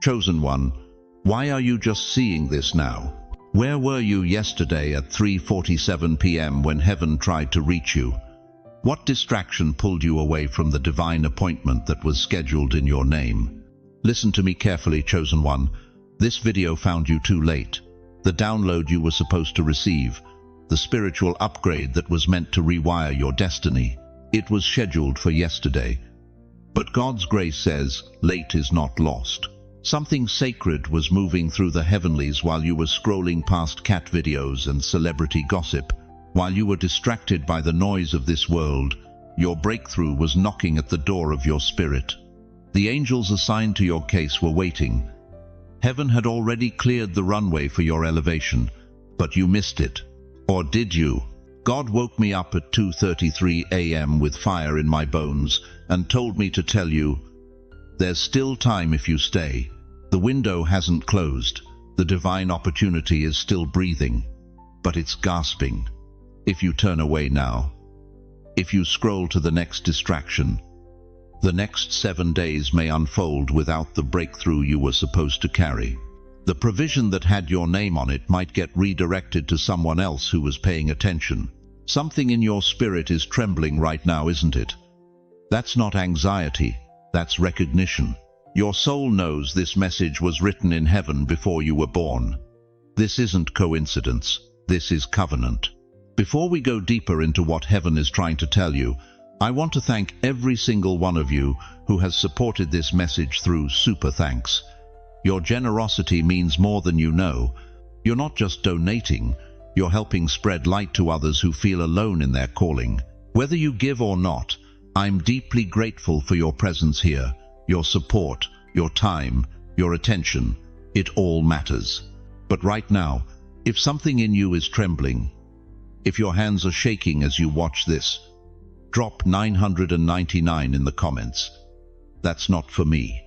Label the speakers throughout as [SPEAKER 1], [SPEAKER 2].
[SPEAKER 1] Chosen one, why are you just seeing this now? Where were you yesterday at 3:47 p.m. when heaven tried to reach you? What distraction pulled you away from the divine appointment that was scheduled in your name? Listen to me carefully, chosen one. This video found you too late. The download you were supposed to receive, the spiritual upgrade that was meant to rewire your destiny, it was scheduled for yesterday. But God's grace says, late is not lost. Something sacred was moving through the heavenlies while you were scrolling past cat videos and celebrity gossip. While you were distracted by the noise of this world, your breakthrough was knocking at the door of your spirit. The angels assigned to your case were waiting. Heaven had already cleared the runway for your elevation, but you missed it. Or did you? God woke me up at 2:33 a.m. with fire in my bones and told me to tell you, there's still time if you stay. The window hasn't closed. The divine opportunity is still breathing, but it's gasping. If you turn away now, if you scroll to the next distraction, the next 7 days may unfold without the breakthrough you were supposed to carry. The provision that had your name on it might get redirected to someone else who was paying attention. Something in your spirit is trembling right now, isn't it? That's not anxiety, that's recognition. Your soul knows this message was written in heaven before you were born. This isn't coincidence, this is covenant. Before we go deeper into what heaven is trying to tell you, I want to thank every single one of you who has supported this message through super thanks. Your generosity means more than you know. You're not just donating, you're helping spread light to others who feel alone in their calling. Whether you give or not, I'm deeply grateful for your presence here, your support, your time, your attention. It all matters. But right now, if something in you is trembling, if your hands are shaking as you watch this, drop 999 in the comments. That's not for me.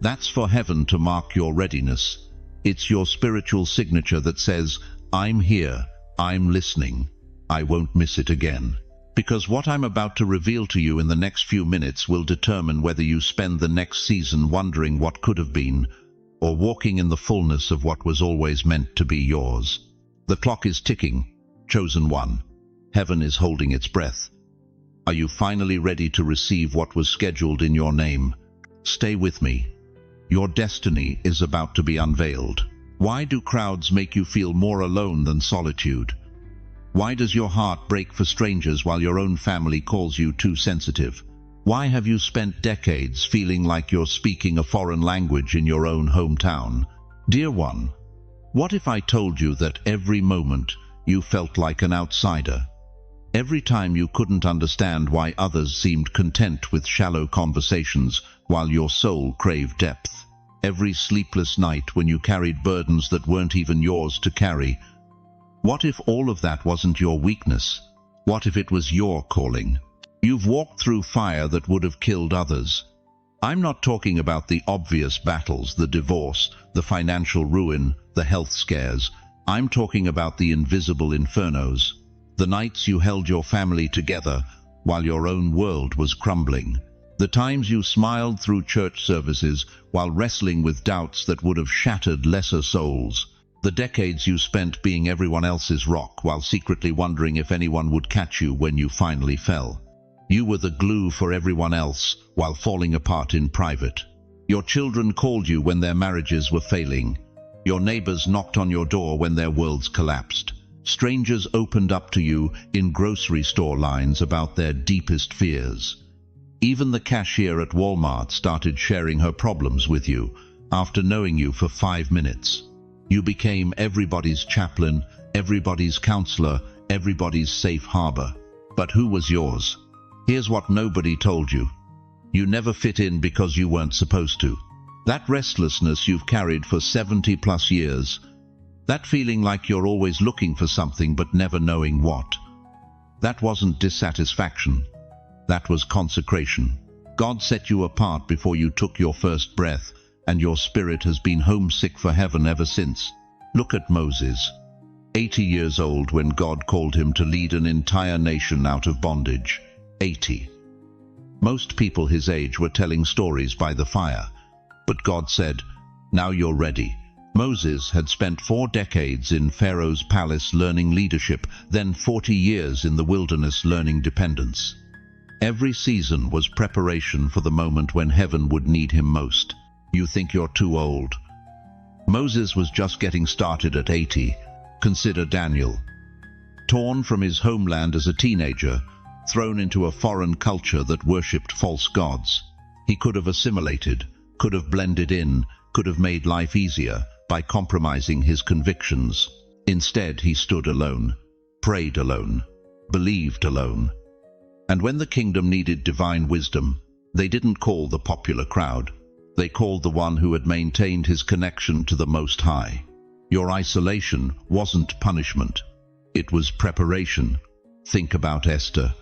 [SPEAKER 1] That's for heaven to mark your readiness. It's your spiritual signature that says, I'm here, I'm listening, I won't miss it again. Because what I'm about to reveal to you in the next few minutes will determine whether you spend the next season wondering what could have been, or walking in the fullness of what was always meant to be yours. The clock is ticking, chosen one. Heaven is holding its breath. Are you finally ready to receive what was scheduled in your name? Stay with me. Your destiny is about to be unveiled. Why do crowds make you feel more alone than solitude? Why does your heart break for strangers while your own family calls you too sensitive? Why have you spent decades feeling like you're speaking a foreign language in your own hometown? Dear one, what if I told you that every moment you felt like an outsider? Every time you couldn't understand why others seemed content with shallow conversations while your soul craved depth. Every sleepless night when you carried burdens that weren't even yours to carry. What if all of that wasn't your weakness? What if it was your calling? You've walked through fire that would have killed others. I'm not talking about the obvious battles, the divorce, the financial ruin, the health scares. I'm talking about the invisible infernos. The nights you held your family together while your own world was crumbling. The times you smiled through church services while wrestling with doubts that would have shattered lesser souls. The decades you spent being everyone else's rock while secretly wondering if anyone would catch you when you finally fell. You were the glue for everyone else while falling apart in private. Your children called you when their marriages were failing. Your neighbors knocked on your door when their worlds collapsed. Strangers opened up to you in grocery store lines about their deepest fears. Even the cashier at Walmart started sharing her problems with you after knowing you for 5 minutes. You became everybody's chaplain, everybody's counselor, everybody's safe harbor. But who was yours? Here's what nobody told you. You never fit in because you weren't supposed to. That restlessness you've carried for 70+ years, that feeling like you're always looking for something but never knowing what, that wasn't dissatisfaction. That was consecration. God set you apart before you took your first breath, and your spirit has been homesick for heaven ever since. Look at Moses, 80 years old when God called him to lead an entire nation out of bondage. 80. Most people his age were telling stories by the fire, but God said, Now you're ready. Moses had spent 4 decades in Pharaoh's palace learning leadership, then 40 years in the wilderness learning dependence. Every season was preparation for the moment when heaven would need him most. You think you're too old. Moses was just getting started at 80. Consider Daniel. Torn from his homeland as a teenager, thrown into a foreign culture that worshipped false gods. He could have assimilated, could have blended in, could have made life easier by compromising his convictions. Instead, he stood alone, prayed alone, believed alone. And when the kingdom needed divine wisdom, they didn't call the popular crowd. They called the one who had maintained his connection to the Most High. Your isolation wasn't punishment. It was preparation. Think about Esther,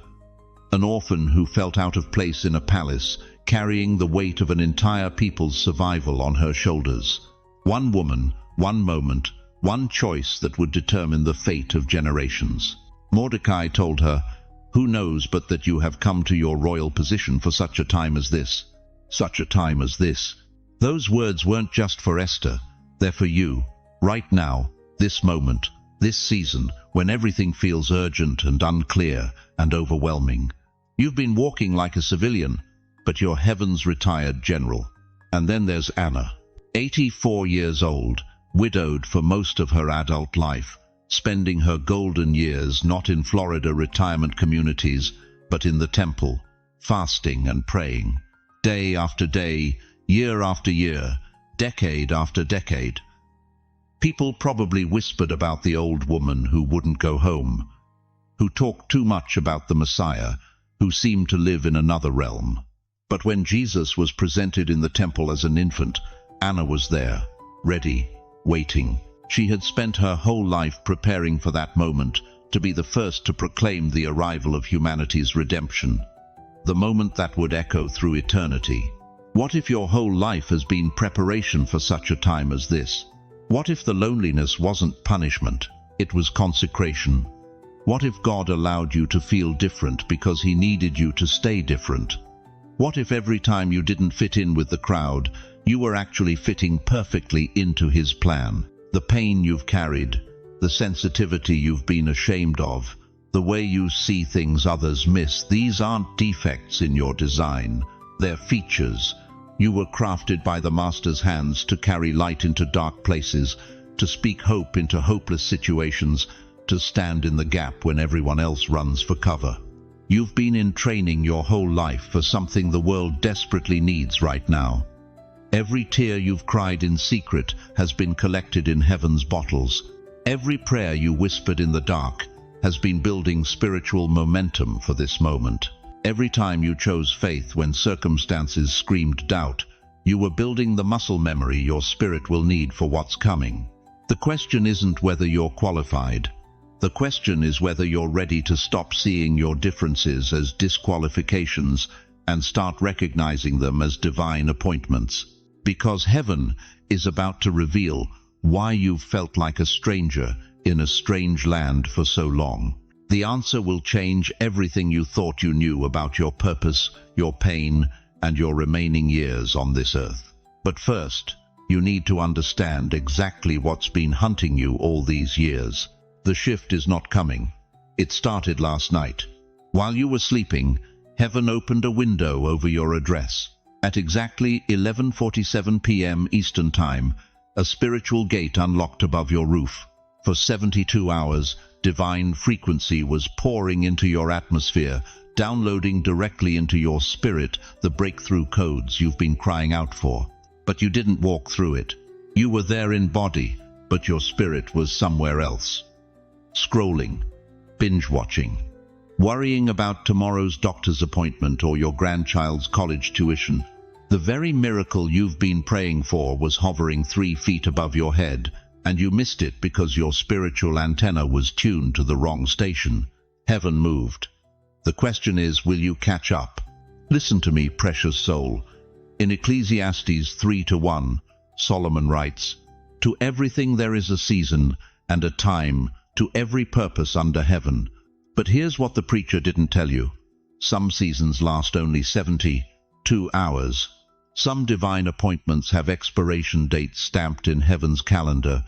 [SPEAKER 1] an orphan who felt out of place in a palace, carrying the weight of an entire people's survival on her shoulders. One woman, one moment, one choice that would determine the fate of generations. Mordecai told her, "Who knows but that you have come to your royal position for such a time as this?" Such a time as this. Those words weren't just for Esther, they're for you, right now, this moment, this season, when everything feels urgent and unclear and overwhelming. You've been walking like a civilian, but you're heaven's retired general. And then there's Anna, 84 years old, widowed for most of her adult life, spending her golden years not in Florida retirement communities, but in the temple, fasting and praying, day after day, year after year, decade after decade. People probably whispered about the old woman who wouldn't go home, who talked too much about the Messiah, who seemed to live in another realm. But when Jesus was presented in the temple as an infant, Anna was there, ready, waiting. She had spent her whole life preparing for that moment, to be the first to proclaim the arrival of humanity's redemption, the moment that would echo through eternity. What if your whole life has been preparation for such a time as this? What if the loneliness wasn't punishment, it was consecration? What if God allowed you to feel different because he needed you to stay different? What if every time you didn't fit in with the crowd, you were actually fitting perfectly into his plan? The pain you've carried, the sensitivity you've been ashamed of, the way you see things others miss, these aren't defects in your design, they're features. You were crafted by the Master's hands to carry light into dark places, to speak hope into hopeless situations, to stand in the gap when everyone else runs for cover. You've been in training your whole life for something the world desperately needs right now. Every tear you've cried in secret has been collected in heaven's bottles. Every prayer you whispered in the dark has been building spiritual momentum for this moment. Every time you chose faith when circumstances screamed doubt, you were building the muscle memory your spirit will need for what's coming. The question isn't whether you're qualified. The question is whether you're ready to stop seeing your differences as disqualifications and start recognizing them as divine appointments. Because heaven is about to reveal why you've felt like a stranger in a strange land for so long. The answer will change everything you thought you knew about your purpose, your pain, and your remaining years on this earth. But first, you need to understand exactly what's been hunting you all these years. The shift is not coming. It started last night. While you were sleeping, heaven opened a window over your address. At exactly 11:47 p.m. Eastern Time, a spiritual gate unlocked above your roof. For 72 hours, divine frequency was pouring into your atmosphere, downloading directly into your spirit the breakthrough codes you've been crying out for. But you didn't walk through it. You were there in body, but your spirit was somewhere else. Scrolling, binge-watching, worrying about tomorrow's doctor's appointment or your grandchild's college tuition. The very miracle you've been praying for was hovering 3 feet above your head, and you missed it because your spiritual antenna was tuned to the wrong station. Heaven moved. The question is, will you catch up? Listen to me, precious soul. In Ecclesiastes 3:1, Solomon writes, "To everything there is a season and a time, to every purpose under heaven." But here's what the preacher didn't tell you. Some seasons last only 72 hours. Some divine appointments have expiration dates stamped in heaven's calendar,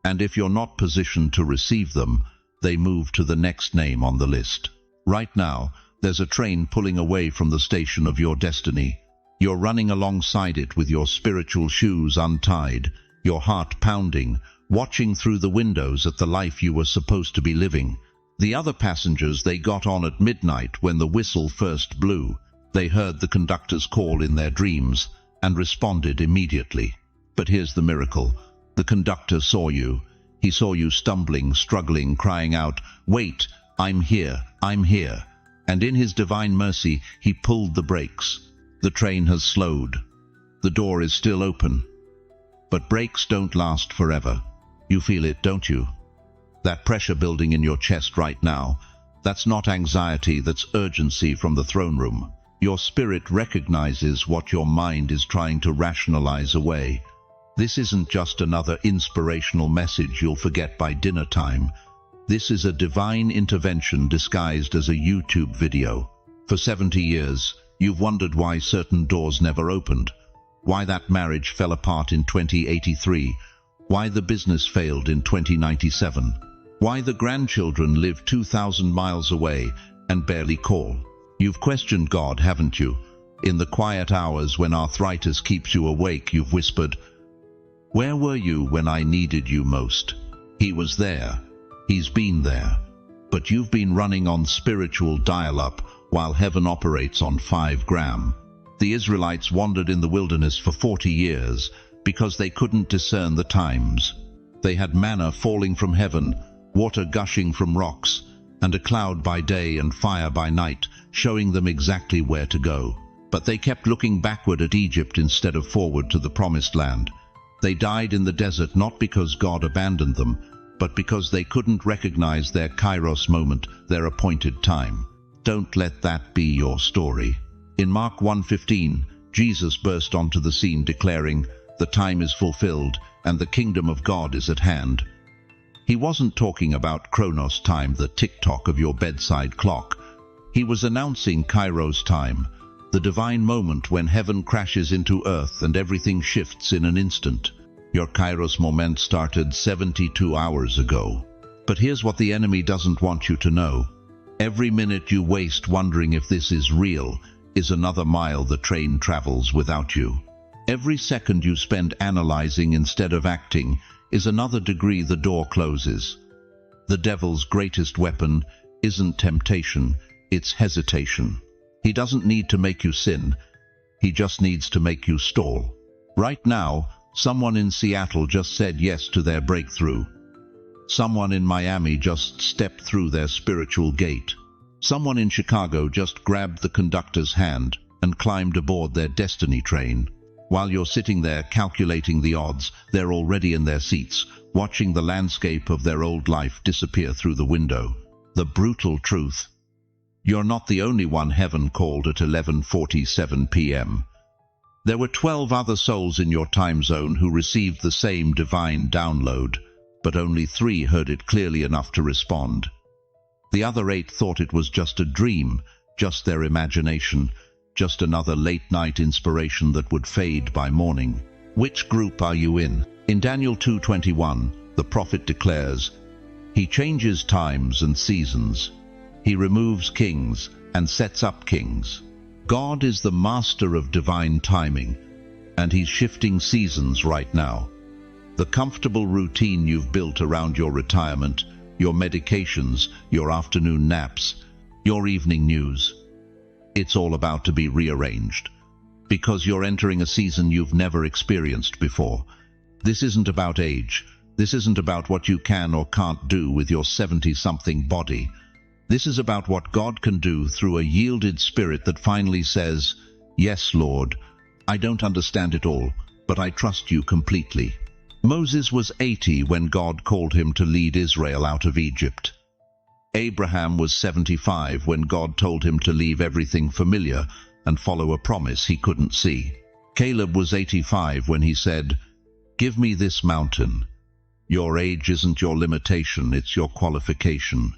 [SPEAKER 1] and if you're not positioned to receive them, they move to the next name on the list. Right now, there's a train pulling away from the station of your destiny. You're running alongside it with your spiritual shoes untied, your heart pounding, watching through the windows at the life you were supposed to be living. The other passengers, they got on at midnight when the whistle first blew. They heard the conductor's call in their dreams and responded immediately. But here's the miracle. The conductor saw you. He saw you stumbling, struggling, crying out, "Wait, I'm here, I'm here." And in his divine mercy, he pulled the brakes. The train has slowed. The door is still open. But brakes don't last forever. You feel it, don't you? That pressure building in your chest right now, that's not anxiety, that's urgency from the throne room. Your spirit recognizes what your mind is trying to rationalize away. This isn't just another inspirational message you'll forget by dinner time. This is a divine intervention disguised as a YouTube video. For 70 years, you've wondered why certain doors never opened, why that marriage fell apart in 2083, why the business failed in 2097, why the grandchildren live 2,000 miles away and barely call. You've questioned God, haven't you? In the quiet hours when arthritis keeps you awake, you've whispered, "Where were you when I needed you most?" He was there. He's been there. But you've been running on spiritual dial-up while heaven operates on 5 gram. The Israelites wandered in the wilderness for 40 years because they couldn't discern the times. They had manna falling from heaven, water gushing from rocks, and a cloud by day and fire by night, showing them exactly where to go. But they kept looking backward at Egypt instead of forward to the promised land. They died in the desert not because God abandoned them, but because they couldn't recognize their kairos moment, their appointed time. Don't let that be your story. In Mark 1:15, Jesus burst onto the scene declaring, "The time is fulfilled, and the kingdom of God is at hand." He wasn't talking about Chronos time, the tick-tock of your bedside clock. He was announcing Kairos time, the divine moment when heaven crashes into earth and everything shifts in an instant. Your Kairos moment started 72 hours ago. But here's what the enemy doesn't want you to know. Every minute you waste wondering if this is real is another mile the train travels without you. Every second you spend analyzing instead of acting is another degree the door closes. The devil's greatest weapon isn't temptation, it's hesitation. He doesn't need to make you sin, he just needs to make you stall. Right now, someone in Seattle just said yes to their breakthrough. Someone in Miami just stepped through their spiritual gate. Someone in Chicago just grabbed the conductor's hand and climbed aboard their destiny train. While you're sitting there calculating the odds, they're already in their seats, watching the landscape of their old life disappear through the window. The brutal truth. You're not the only one heaven called at 11:47 p.m. There were 12 other souls in your time zone who received the same divine download, but only 3 heard it clearly enough to respond. The other 8 thought it was just a dream, just their imagination, just another late-night inspiration that would fade by morning. Which group are you in? In Daniel 2:21, the prophet declares, "He changes times and seasons. He removes kings and sets up kings." God is the master of divine timing, and He's shifting seasons right now. The comfortable routine you've built around your retirement, your medications, your afternoon naps, your evening news, it's all about to be rearranged, because you're entering a season you've never experienced before. This isn't about age. This isn't about what you can or can't do with your 70-something body. This is about what God can do through a yielded spirit that finally says, "Yes, Lord, I don't understand it all, but I trust you completely." Moses was 80 when God called him to lead Israel out of Egypt. Abraham was 75 when God told him to leave everything familiar and follow a promise he couldn't see. Caleb was 85 when he said, "Give me this mountain." Your age isn't your limitation, it's your qualification.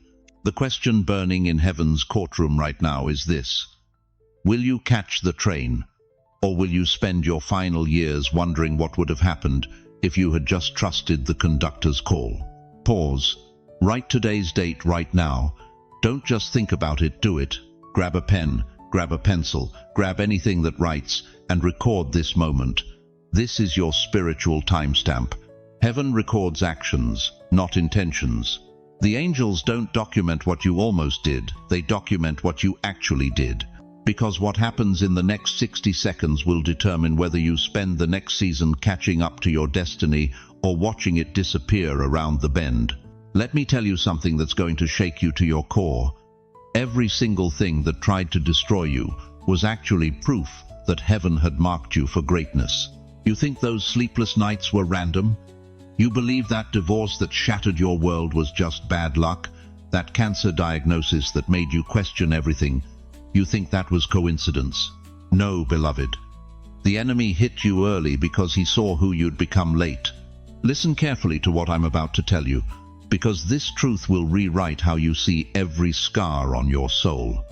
[SPEAKER 1] The question burning in heaven's courtroom right now is this: will you catch the train, Or will you spend your final years wondering what would have happened if you had just trusted the conductor's call? Pause. Write today's date right now. Don't just think about it, do it. Grab a pen, grab a pencil, grab anything that writes, and record this moment. This is your spiritual timestamp. Heaven records actions, not intentions. The angels don't document what you almost did, they document what you actually did. Because what happens in the next 60 seconds will determine whether you spend the next season catching up to your destiny or watching it disappear around the bend. Let me tell you something that's going to shake you to your core. Every single thing that tried to destroy you was actually proof that heaven had marked you for greatness. You think those sleepless nights were random? You believe that divorce that shattered your world was just bad luck? That cancer diagnosis that made you question everything? You think that was coincidence? No, beloved. The enemy hit you early because he saw who you'd become late. Listen carefully to what I'm about to tell you, because this truth will rewrite how you see every scar on your soul.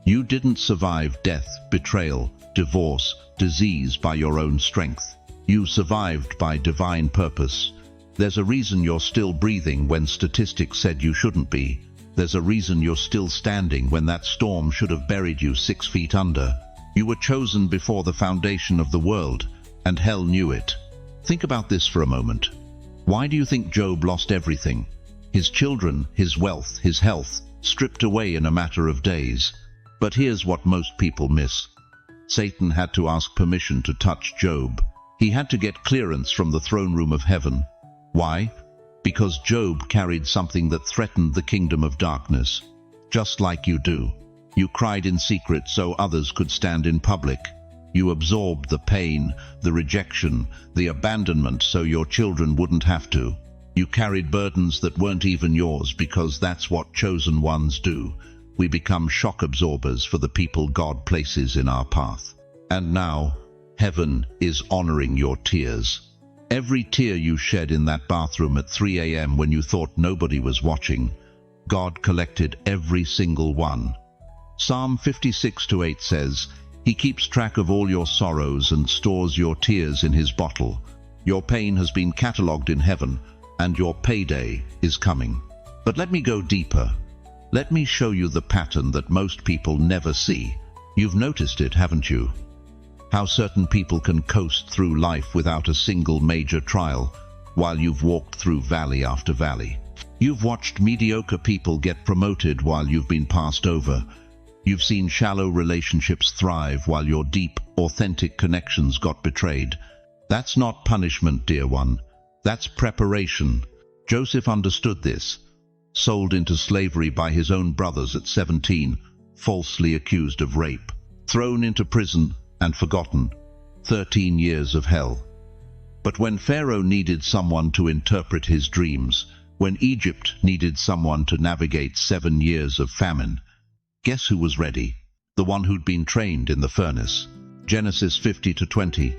[SPEAKER 1] You didn't survive death, betrayal, divorce, disease by your own strength. You survived by divine purpose. There's a reason you're still breathing when statistics said you shouldn't be. There's a reason you're still standing when that storm should have buried you 6 feet under. You were chosen before the foundation of the world, and hell knew it. Think about this for a moment. Why do you think Job lost everything? His children, his wealth, his health, stripped away in a matter of days. But here's what most people miss. Satan had to ask permission to touch Job. He had to get clearance from the throne room of heaven. Why? Because Job carried something that threatened the kingdom of darkness. Just like you do. You cried in secret so others could stand in public. You absorbed the pain, the rejection, the abandonment so your children wouldn't have to. You carried burdens that weren't even yours because that's what chosen ones do. We become shock absorbers for the people God places in our path. And now, heaven is honoring your tears. Every tear you shed in that bathroom at 3 a.m. when you thought nobody was watching, God collected every single one. Psalm 56:8 says, He keeps track of all your sorrows and stores your tears in His bottle. Your pain has been catalogued in heaven, and your payday is coming. But let me go deeper. Let me show you the pattern that most people never see. You've noticed it, haven't you? How certain people can coast through life without a single major trial, while you've walked through valley after valley. You've watched mediocre people get promoted while you've been passed over. You've seen shallow relationships thrive while your deep, authentic connections got betrayed. That's not punishment, dear one. That's preparation. Joseph understood this. Sold into slavery by his own brothers at 17, falsely accused of rape. Thrown into prison and forgotten. 13 years of hell. But when Pharaoh needed someone to interpret his dreams, when Egypt needed someone to navigate 7 years of famine, guess who was ready? The one who'd been trained in the furnace. Genesis 50:20.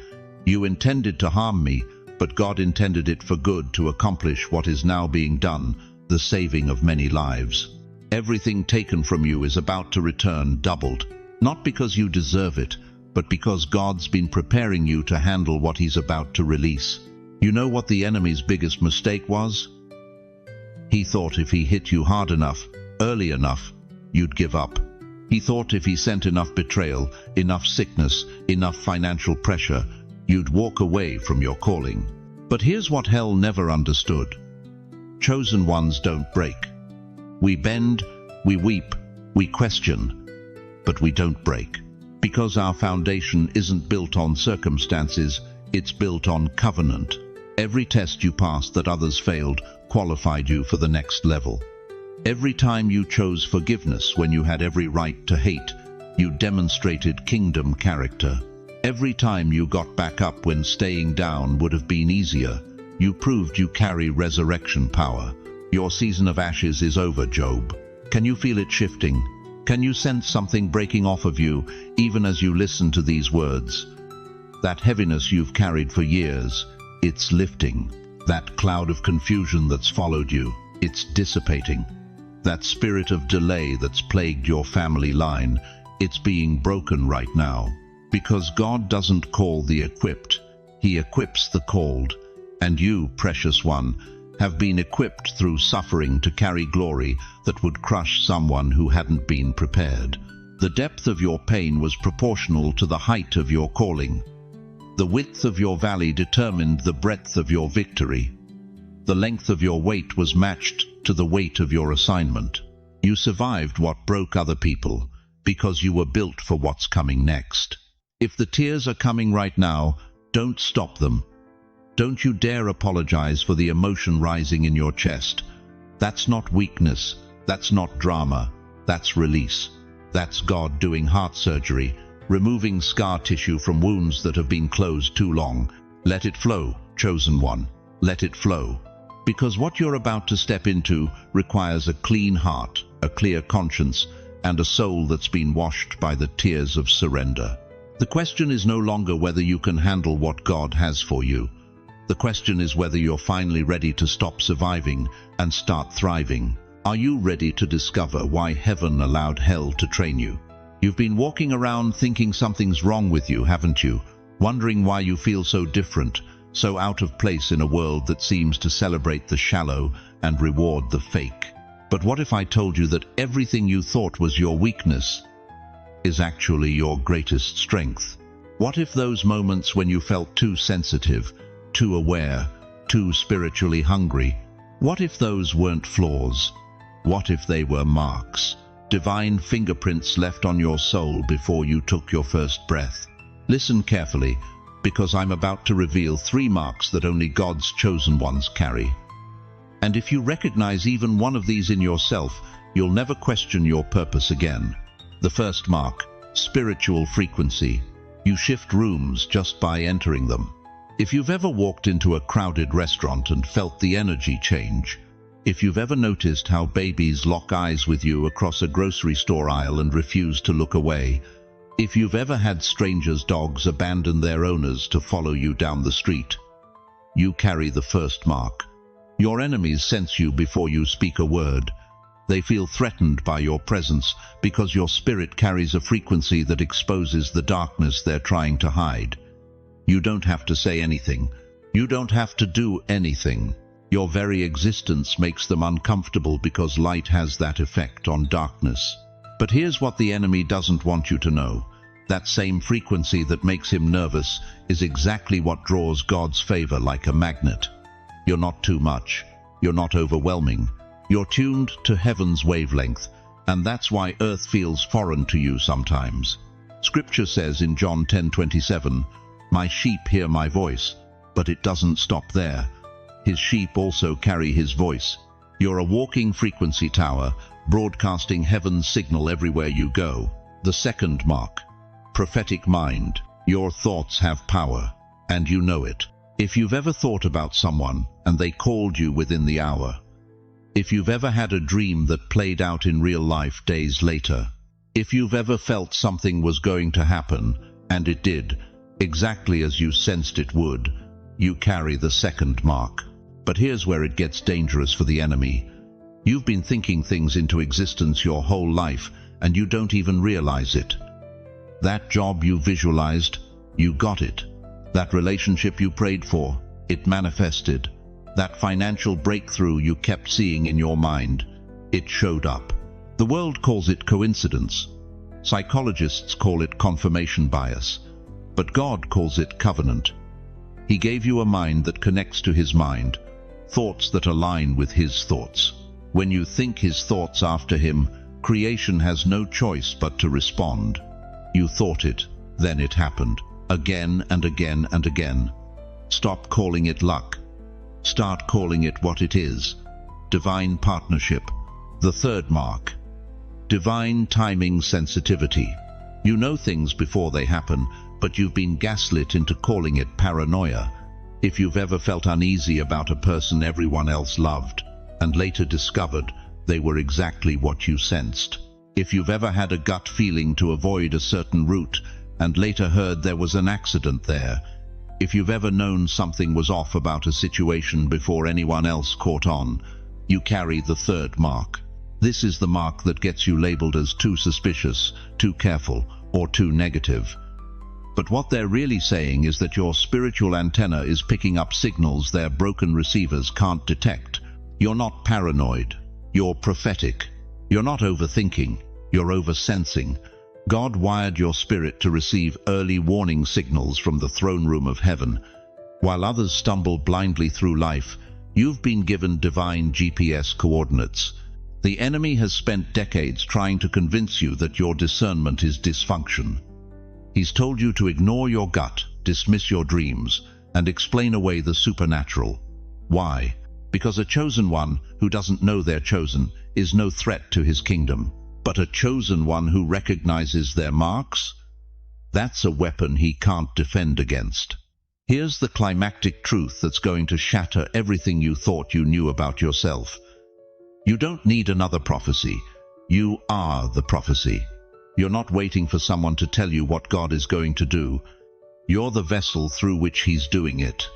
[SPEAKER 1] You intended to harm me, but God intended it for good to accomplish what is now being done, the saving of many lives. Everything taken from you is about to return doubled, not because you deserve it, but because God's been preparing you to handle what He's about to release. You know what the enemy's biggest mistake was? He thought if he hit you hard enough, early enough, you'd give up. He thought if he sent enough betrayal, enough sickness, enough financial pressure, you'd walk away from your calling. But here's what hell never understood. Chosen ones don't break. We bend, we weep, we question, but we don't break. Because our foundation isn't built on circumstances, it's built on covenant. Every test you passed that others failed qualified you for the next level. Every time you chose forgiveness when you had every right to hate, you demonstrated kingdom character. Every time you got back up when staying down would have been easier, you proved you carry resurrection power. Your season of ashes is over, Job. Can you feel it shifting? Can you sense something breaking off of you, even as you listen to these words? That heaviness you've carried for years, it's lifting. That cloud of confusion that's followed you, it's dissipating. That spirit of delay that's plagued your family line, it's being broken right now. Because God doesn't call the equipped, He equips the called. And you, precious one, have been equipped through suffering to carry glory that would crush someone who hadn't been prepared. The depth of your pain was proportional to the height of your calling. The width of your valley determined the breadth of your victory. The length of your weight was matched to the weight of your assignment. You survived what broke other people, because you were built for what's coming next. If the tears are coming right now, don't stop them. Don't you dare apologize for the emotion rising in your chest. That's not weakness, that's not drama, that's release. That's God doing heart surgery, removing scar tissue from wounds that have been closed too long. Let it flow, chosen one. Let it flow. Because what you're about to step into requires a clean heart, a clear conscience, and a soul that's been washed by the tears of surrender. The question is no longer whether you can handle what God has for you. The question is whether you're finally ready to stop surviving and start thriving. Are you ready to discover why heaven allowed hell to train you? You've been walking around thinking something's wrong with you, haven't you? Wondering why you feel so different, so out of place in a world that seems to celebrate the shallow and reward the fake. But what if I told you that everything you thought was your weakness is actually your greatest strength? What if those moments when you felt too sensitive, too aware, too spiritually hungry, what if those weren't flaws? What if they were marks, divine fingerprints left on your soul before you took your first breath? Listen carefully, because I'm about to reveal 3 marks that only God's chosen ones carry. And if you recognize even one of these in yourself, you'll never question your purpose again. The first mark, spiritual frequency. You shift rooms just by entering them. If you've ever walked into a crowded restaurant and felt the energy change, if you've ever noticed how babies lock eyes with you across a grocery store aisle and refuse to look away, if you've ever had strangers' dogs abandon their owners to follow you down the street, you carry the first mark. Your enemies sense you before you speak a word. They feel threatened by your presence because your spirit carries a frequency that exposes the darkness they're trying to hide. You don't have to say anything. You don't have to do anything. Your very existence makes them uncomfortable because light has that effect on darkness. But here's what the enemy doesn't want you to know. That same frequency that makes him nervous is exactly what draws God's favor like a magnet. You're not too much. You're not overwhelming. You're tuned to heaven's wavelength, and that's why earth feels foreign to you sometimes. Scripture says in John 10:27, "My sheep hear my voice," but it doesn't stop there. His sheep also carry his voice. You're a walking frequency tower, broadcasting heaven's signal everywhere you go. The second mark, prophetic mind. Your thoughts have power, and you know it. If you've ever thought about someone and they called you within the hour, if you've ever had a dream that played out in real life days later, if you've ever felt something was going to happen, and it did, exactly as you sensed it would, you carry the second mark. But here's where it gets dangerous for the enemy. You've been thinking things into existence your whole life, and you don't even realize it. That job you visualized, you got it. That relationship you prayed for, it manifested. That financial breakthrough you kept seeing in your mind, it showed up. The world calls it coincidence. Psychologists call it confirmation bias. But God calls it covenant. He gave you a mind that connects to His mind, thoughts that align with His thoughts. When you think His thoughts after Him, creation has no choice but to respond. You thought it, then it happened, again and again and again. Stop calling it luck. Start calling it what it is. Divine partnership. The third mark, divine timing sensitivity. You know things before they happen, but you've been gaslit into calling it paranoia. If you've ever felt uneasy about a person everyone else loved, and later discovered they were exactly what you sensed. If you've ever had a gut feeling to avoid a certain route, and later heard there was an accident there. If you've ever known something was off about a situation before anyone else caught on, you carry the third mark. This is the mark that gets you labeled as too suspicious, too careful, or too negative. But what they're really saying is that your spiritual antenna is picking up signals their broken receivers can't detect. You're not paranoid. You're prophetic. You're not overthinking. You're oversensing. God wired your spirit to receive early warning signals from the throne room of heaven. While others stumble blindly through life, you've been given divine GPS coordinates. The enemy has spent decades trying to convince you that your discernment is dysfunction. He's told you to ignore your gut, dismiss your dreams, and explain away the supernatural. Why? Because a chosen one who doesn't know they're chosen is no threat to his kingdom. But a chosen one who recognizes their marks? That's a weapon he can't defend against. Here's the climactic truth that's going to shatter everything you thought you knew about yourself. You don't need another prophecy. You are the prophecy. You're not waiting for someone to tell you what God is going to do. You're the vessel through which He's doing it.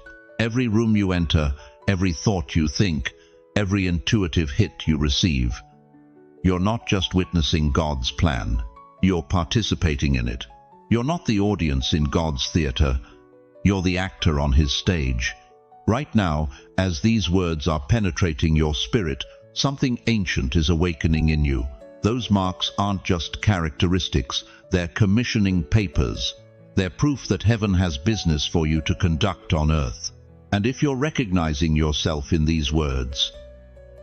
[SPEAKER 1] Every room you enter, every thought you think, every intuitive hit you receive. You're not just witnessing God's plan. You're participating in it. You're not the audience in God's theater. You're the actor on His stage. Right now, as these words are penetrating your spirit, something ancient is awakening in you. Those marks aren't just characteristics, they're commissioning papers. They're proof that heaven has business for you to conduct on earth. And if you're recognizing yourself in these words,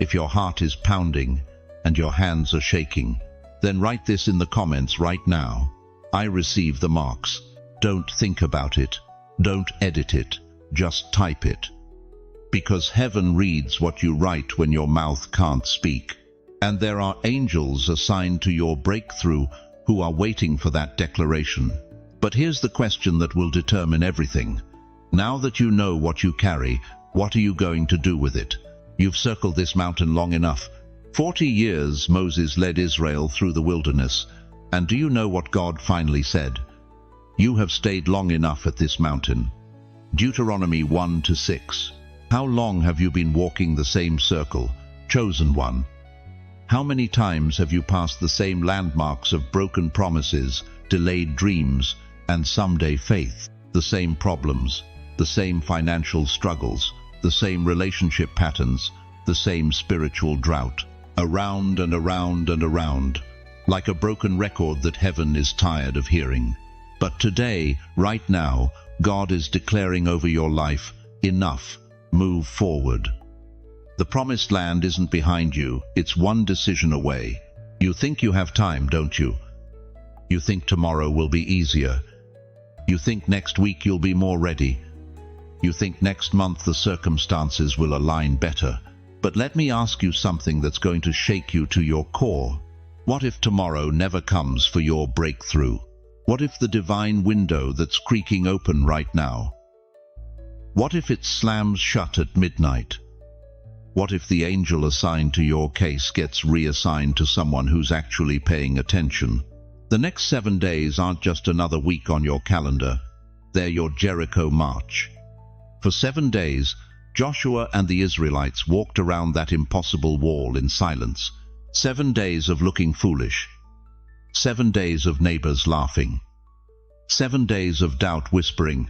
[SPEAKER 1] if your heart is pounding and your hands are shaking, then write this in the comments right now. I receive the marks. Don't think about it. Don't edit it. Just type it. Because heaven reads what you write when your mouth can't speak. And there are angels assigned to your breakthrough who are waiting for that declaration. But here's the question that will determine everything. Now that you know what you carry, what are you going to do with it? You've circled this mountain long enough. 40 years Moses led Israel through the wilderness. And do you know what God finally said? You have stayed long enough at this mountain. Deuteronomy 1-6. How long have you been walking the same circle, chosen one? How many times have you passed the same landmarks of broken promises, delayed dreams, and someday faith? The same problems, the same financial struggles, the same relationship patterns, the same spiritual drought. Around and around and around, like a broken record that heaven is tired of hearing. But today, right now, God is declaring over your life, enough, move forward. The promised land isn't behind you, it's one decision away. You think you have time, don't you? You think tomorrow will be easier. You think next week you'll be more ready. You think next month the circumstances will align better. But let me ask you something that's going to shake you to your core. What if tomorrow never comes for your breakthrough? What if the divine window that's creaking open right now? What if it slams shut at midnight? What if the angel assigned to your case gets reassigned to someone who's actually paying attention? The next 7 days aren't just another week on your calendar. They're your Jericho march. For 7 days, Joshua and the Israelites walked around that impossible wall in silence. 7 days of looking foolish. 7 days of neighbors laughing. 7 days of doubt whispering,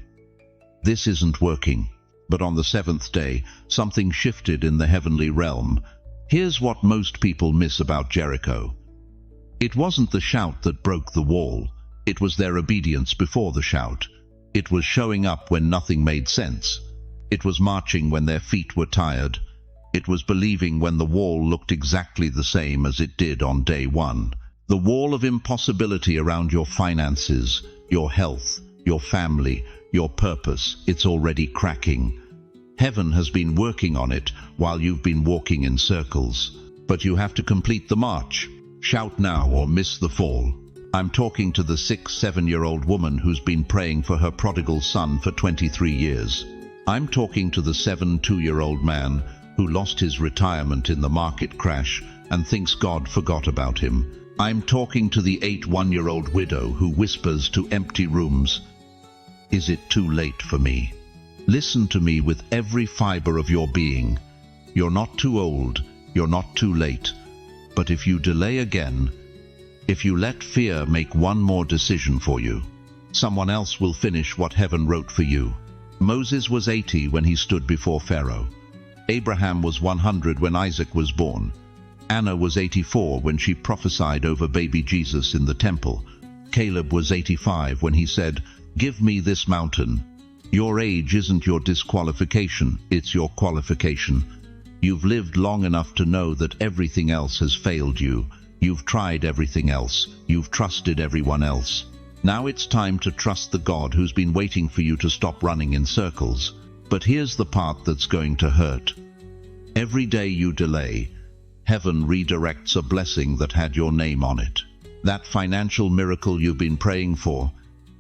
[SPEAKER 1] "This isn't working." But on the 7th day, something shifted in the heavenly realm. Here's what most people miss about Jericho. It wasn't the shout that broke the wall. It was their obedience before the shout. It was showing up when nothing made sense. It was marching when their feet were tired. It was believing when the wall looked exactly the same as it did on day one. The wall of impossibility around your finances, your health, your family, your purpose, it's already cracking. Heaven has been working on it while you've been walking in circles. But you have to complete the march. Shout now or miss the fall. I'm talking to the 6-7-year-old woman who's been praying for her prodigal son for 23 years. I'm talking to the 7-2-year-old man who lost his retirement in the market crash and thinks God forgot about him. I'm talking to the 8-1-year-old widow who whispers to empty rooms, "Is it too late for me?" Listen to me with every fiber of your being. You're not too old, you're not too late. But if you delay again, if you let fear make one more decision for you, Someone else will finish what heaven wrote for you. Moses was 80 when he stood before Pharaoh. Abraham was 100 when Isaac was born. Anna was 84 when she prophesied over baby Jesus in the temple. Caleb was 85 when he said, "Give me this mountain." Your age isn't your disqualification, it's your qualification. You've lived long enough to know that everything else has failed you. You've tried everything else. You've trusted everyone else. Now it's time to trust the God who's been waiting for you to stop running in circles. But here's the part that's going to hurt. Every day you delay, heaven redirects a blessing that had your name on it. That financial miracle you've been praying for,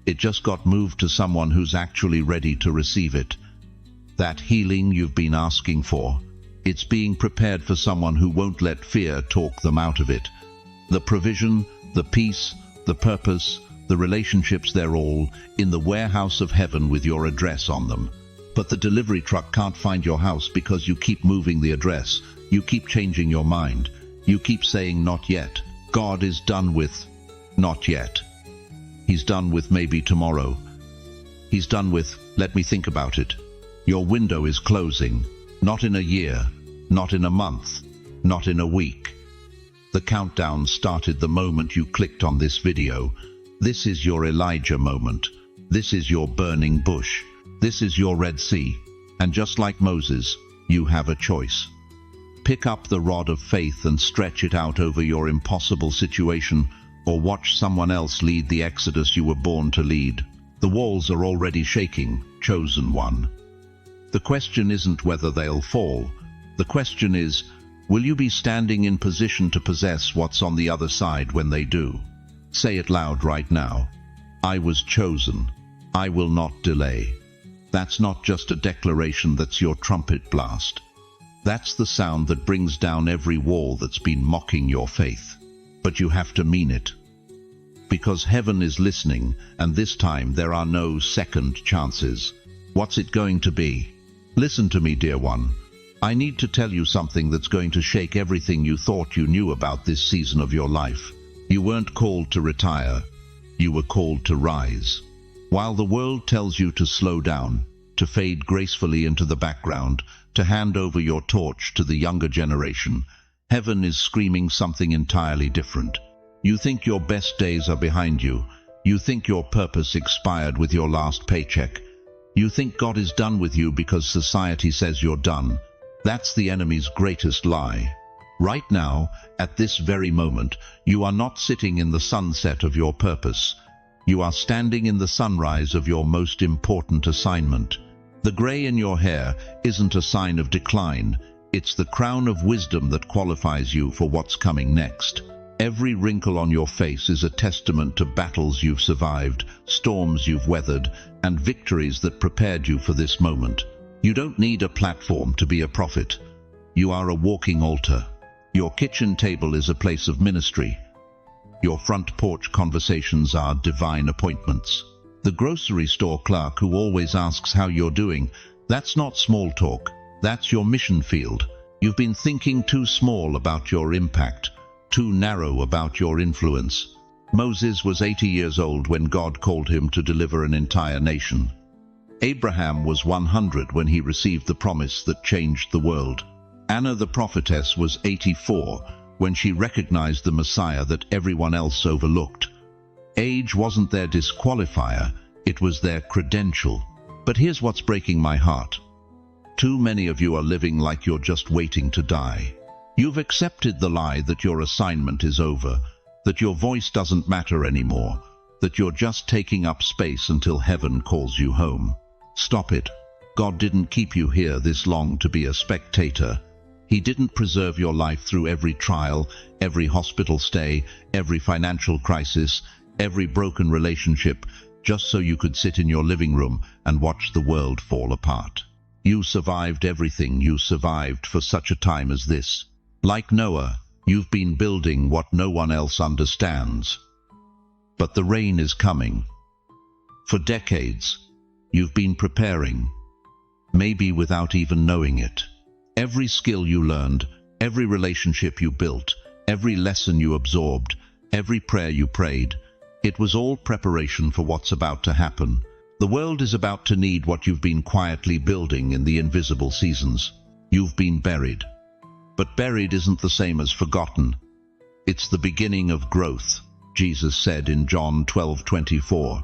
[SPEAKER 1] it just got moved to someone who's actually ready to receive it. That healing you've been asking for, it's being prepared for someone who won't let fear talk them out of it. The provision, the peace, the purpose, the relationships, they're all in the warehouse of heaven with your address on them. But the delivery truck can't find your house because you keep moving the address. You keep changing your mind. You keep saying not yet. God is done with not yet. He's done with maybe tomorrow. He's done with let me think about it. Your window is closing. Not in a year, not in a month, not in a week. The countdown started the moment you clicked on this video. This is your Elijah moment. This is your burning bush. This is your Red Sea. And just like Moses, you have a choice. Pick up the rod of faith and stretch it out over your impossible situation, or watch someone else lead the exodus you were born to lead. The walls are already shaking, chosen one. The question isn't whether they'll fall. The question is, will you be standing in position to possess what's on the other side when they do? Say it loud right now. I was chosen. I will not delay. That's not just a declaration, that's your trumpet blast. That's the sound that brings down every wall that's been mocking your faith. But you have to mean it. Because heaven is listening, and this time there are no second chances. What's it going to be? Listen to me, dear one. I need to tell you something that's going to shake everything you thought you knew about this season of your life. You weren't called to retire. You were called to rise. While the world tells you to slow down, to fade gracefully into the background, to hand over your torch to the younger generation, heaven is screaming something entirely different. You think your best days are behind you. You think your purpose expired with your last paycheck. You think God is done with you because society says you're done. That's the enemy's greatest lie. Right now, at this very moment, you are not sitting in the sunset of your purpose. You are standing in the sunrise of your most important assignment. The gray in your hair isn't a sign of decline. It's the crown of wisdom that qualifies you for what's coming next. Every wrinkle on your face is a testament to battles you've survived, storms you've weathered, and victories that prepared you for this moment. You don't need a platform to be a prophet. You are a walking altar. Your kitchen table is a place of ministry. Your front porch conversations are divine appointments. The grocery store clerk who always asks how you're doing, that's not small talk. That's your mission field. You've been thinking too small about your impact, too narrow about your influence. Moses was 80 years old when God called him to deliver an entire nation. Abraham was 100 when he received the promise that changed the world. Anna the prophetess was 84 when she recognized the Messiah that everyone else overlooked. Age wasn't their disqualifier, it was their credential. But here's what's breaking my heart. Too many of you are living like you're just waiting to die. You've accepted the lie that your assignment is over, that your voice doesn't matter anymore, that you're just taking up space until heaven calls you home. Stop it. God didn't keep you here this long to be a spectator. He didn't preserve your life through every trial, every hospital stay, every financial crisis, every broken relationship, just so you could sit in your living room and watch the world fall apart. You survived everything. You survived for such a time as this. Like Noah, you've been building what no one else understands. But the rain is coming. For decades, you've been preparing, maybe without even knowing it. Every skill you learned, every relationship you built, every lesson you absorbed, every prayer you prayed, It was all preparation for what's about to happen. The world is about to need what you've been quietly building in the invisible seasons. You've been buried. But buried isn't the same as forgotten. It's the beginning of growth, Jesus said in John 12:24.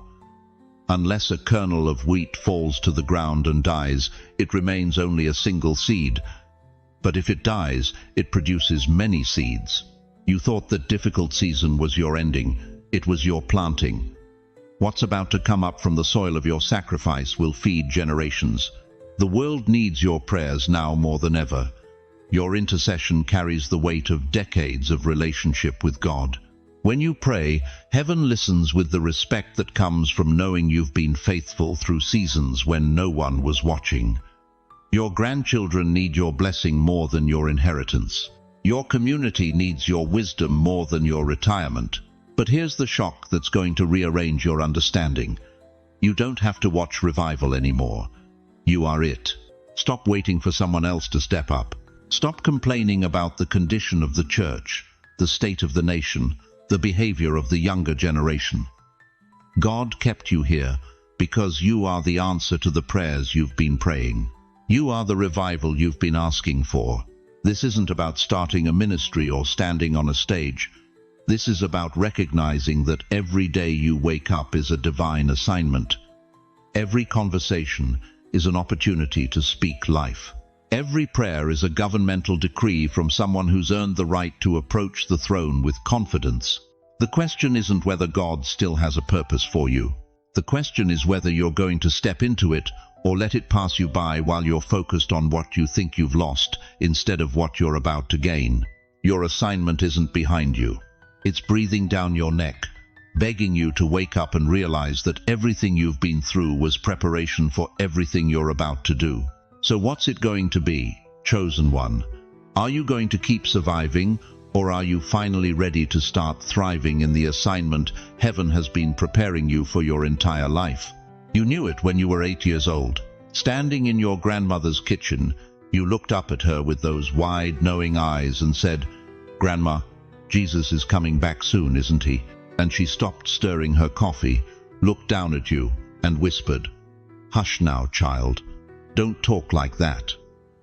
[SPEAKER 1] Unless a kernel of wheat falls to the ground and dies, it remains only a single seed. But if it dies, it produces many seeds. You thought that difficult season was your ending. It was your planting. What's about to come up from the soil of your sacrifice will feed generations. The world needs your prayers now more than ever. Your intercession carries the weight of decades of relationship with God. When you pray, heaven listens with the respect that comes from knowing you've been faithful through seasons when no one was watching. Your grandchildren need your blessing more than your inheritance. Your community needs your wisdom more than your retirement. But here's the shock that's going to rearrange your understanding. You don't have to watch revival anymore. You are it. Stop waiting for someone else to step up. Stop complaining about the condition of the church, the state of the nation, the behavior of the younger generation. God kept you here because you are the answer to the prayers you've been praying. You are the revival you've been asking for. This isn't about starting a ministry or standing on a stage. This is about recognizing that every day you wake up is a divine assignment. Every conversation is an opportunity to speak life. Every prayer is a governmental decree from someone who's earned the right to approach the throne with confidence. The question isn't whether God still has a purpose for you. The question is whether you're going to step into it or let it pass you by while you're focused on what you think you've lost instead of what you're about to gain. Your assignment isn't behind you. It's breathing down your neck, begging you to wake up and realize that everything you've been through was preparation for everything you're about to do. So what's it going to be, chosen one? Are you going to keep surviving, or are you finally ready to start thriving in the assignment heaven has been preparing you for your entire life? You knew it when you were 8 years old. Standing in your grandmother's kitchen, you looked up at her with those wide, knowing eyes and said, "Grandma, Jesus is coming back soon, isn't he?" And she stopped stirring her coffee, looked down at you, and whispered, "Hush now, child. Don't talk like that."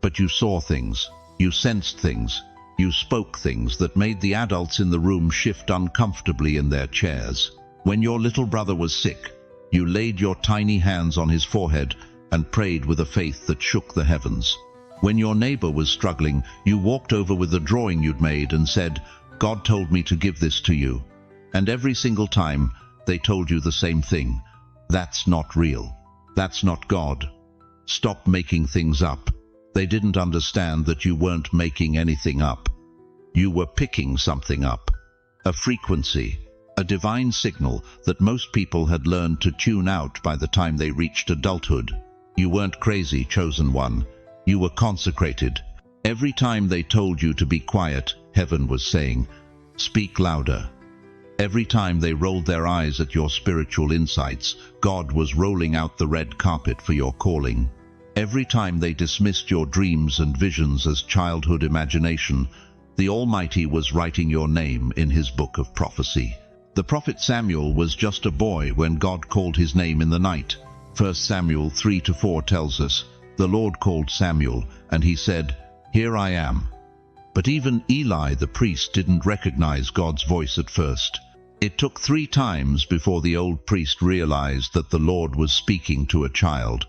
[SPEAKER 1] But you saw things, you sensed things, you spoke things that made the adults in the room shift uncomfortably in their chairs. When your little brother was sick, you laid your tiny hands on his forehead and prayed with a faith that shook the heavens. When your neighbor was struggling, you walked over with the drawing you'd made and said, "God told me to give this to you." And every single time, they told you the same thing. That's not real. That's not God. Stop making things up. They didn't understand that you weren't making anything up. You were picking something up. A frequency, a divine signal that most people had learned to tune out by the time they reached adulthood. You weren't crazy, chosen one. You were consecrated. Every time they told you to be quiet, heaven was saying, "Speak louder." Every time they rolled their eyes at your spiritual insights, God was rolling out the red carpet for your calling. Every time they dismissed your dreams and visions as childhood imagination, the Almighty was writing your name in his book of prophecy. The prophet Samuel was just a boy when God called his name in the night. 1 Samuel 3-4 tells us, "The Lord called Samuel, and he said, 'Here I am.'" But even Eli the priest didn't recognize God's voice at first. It took 3 times before the old priest realized that the Lord was speaking to a child.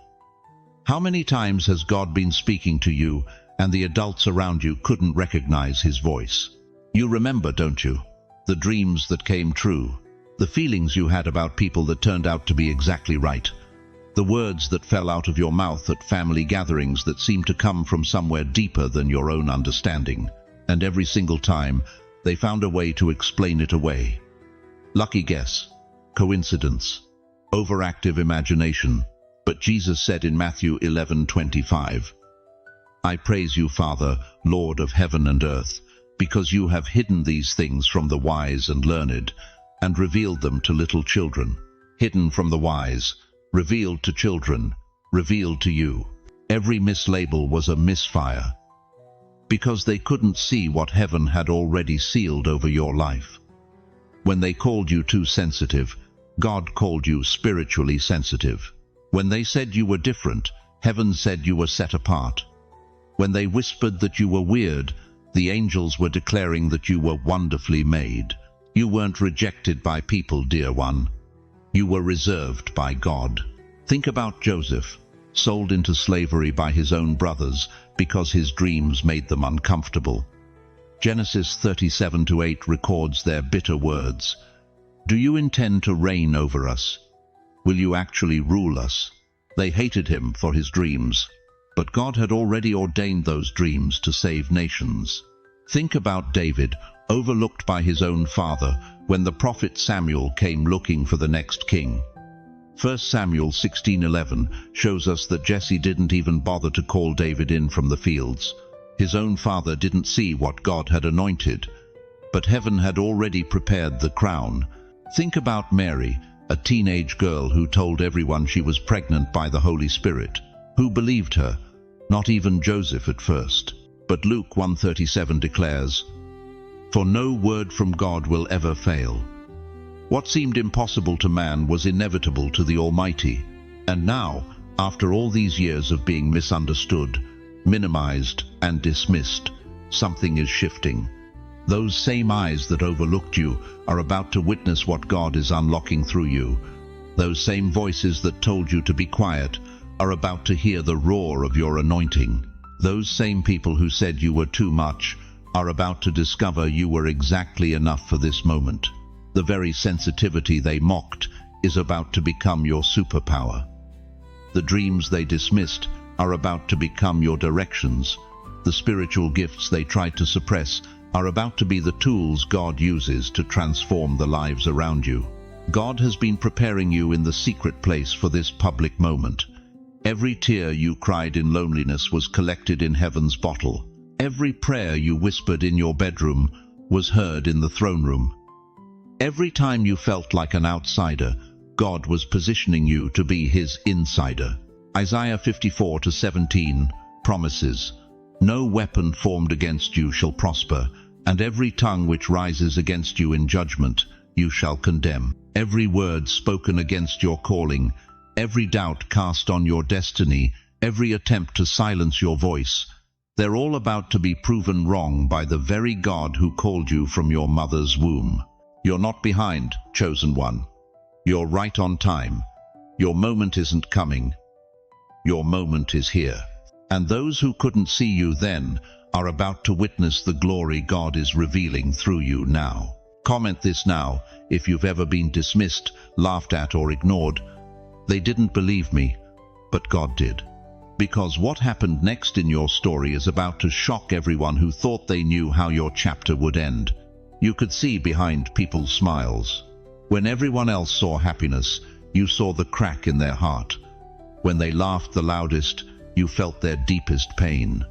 [SPEAKER 1] How many times has God been speaking to you and the adults around you couldn't recognize his voice? You remember, don't you? The dreams that came true, the feelings you had about people that turned out to be exactly right, the words that fell out of your mouth at family gatherings that seemed to come from somewhere deeper than your own understanding. And every single time, they found a way to explain it away. Lucky guess, coincidence, overactive imagination. But Jesus said in Matthew 11:25, "I praise you, Father, Lord of heaven and earth, because you have hidden these things from the wise and learned, and revealed them to little children." Hidden from the wise, revealed to children, revealed to you. Every mislabel was a misfire, because they couldn't see what heaven had already sealed over your life. When they called you too sensitive, God called you spiritually sensitive. When they said you were different, heaven said you were set apart. When they whispered that you were weird, the angels were declaring that you were wonderfully made. You weren't rejected by people, dear one. You were reserved by God. Think about Joseph, sold into slavery by his own brothers because his dreams made them uncomfortable. Genesis 37:8 records their bitter words. Do you intend to reign over us? Will you actually rule us? They hated him for his dreams, but God had already ordained those dreams to save nations. Think about David, overlooked by his own father, when the prophet Samuel came looking for the next king. 1 Samuel 16:11 shows us that Jesse didn't even bother to call David in from the fields. His own father didn't see what God had anointed, but heaven had already prepared the crown. Think about Mary, a teenage girl who told everyone she was pregnant by the Holy Spirit. Who believed her? Not even Joseph at first. But Luke 1:37 declares, "For no word from God will ever fail." What seemed impossible to man was inevitable to the Almighty. And now, after all these years of being misunderstood, minimized, and dismissed, something is shifting. Those same eyes that overlooked you are about to witness what God is unlocking through you. Those same voices that told you to be quiet are about to hear the roar of your anointing. Those same people who said you were too much are about to discover you were exactly enough for this moment. The very sensitivity they mocked is about to become your superpower. The dreams they dismissed are about to become your directions. The spiritual gifts they tried to suppress are about to be the tools God uses to transform the lives around you. God has been preparing you in the secret place for this public moment. Every tear you cried in loneliness was collected in heaven's bottle. Every prayer you whispered in your bedroom was heard in the throne room. Every time you felt like an outsider, God was positioning you to be his insider. Isaiah 54:17 promises, "No weapon formed against you shall prosper, and every tongue which rises against you in judgment you shall condemn." Every word spoken against your calling, every doubt cast on your destiny, every attempt to silence your voice, they're all about to be proven wrong by the very God who called you from your mother's womb. You're not behind, chosen one. You're right on time. Your moment isn't coming. Your moment is here. And those who couldn't see you then are about to witness the glory God is revealing through you now. Comment this now if you've ever been dismissed, laughed at, or ignored. They didn't believe me, but God did. Because what happened next in your story is about to shock everyone who thought they knew how your chapter would end. You could see behind people's smiles. When everyone else saw happiness, you saw the crack in their heart. When they laughed the loudest, you felt their deepest pain.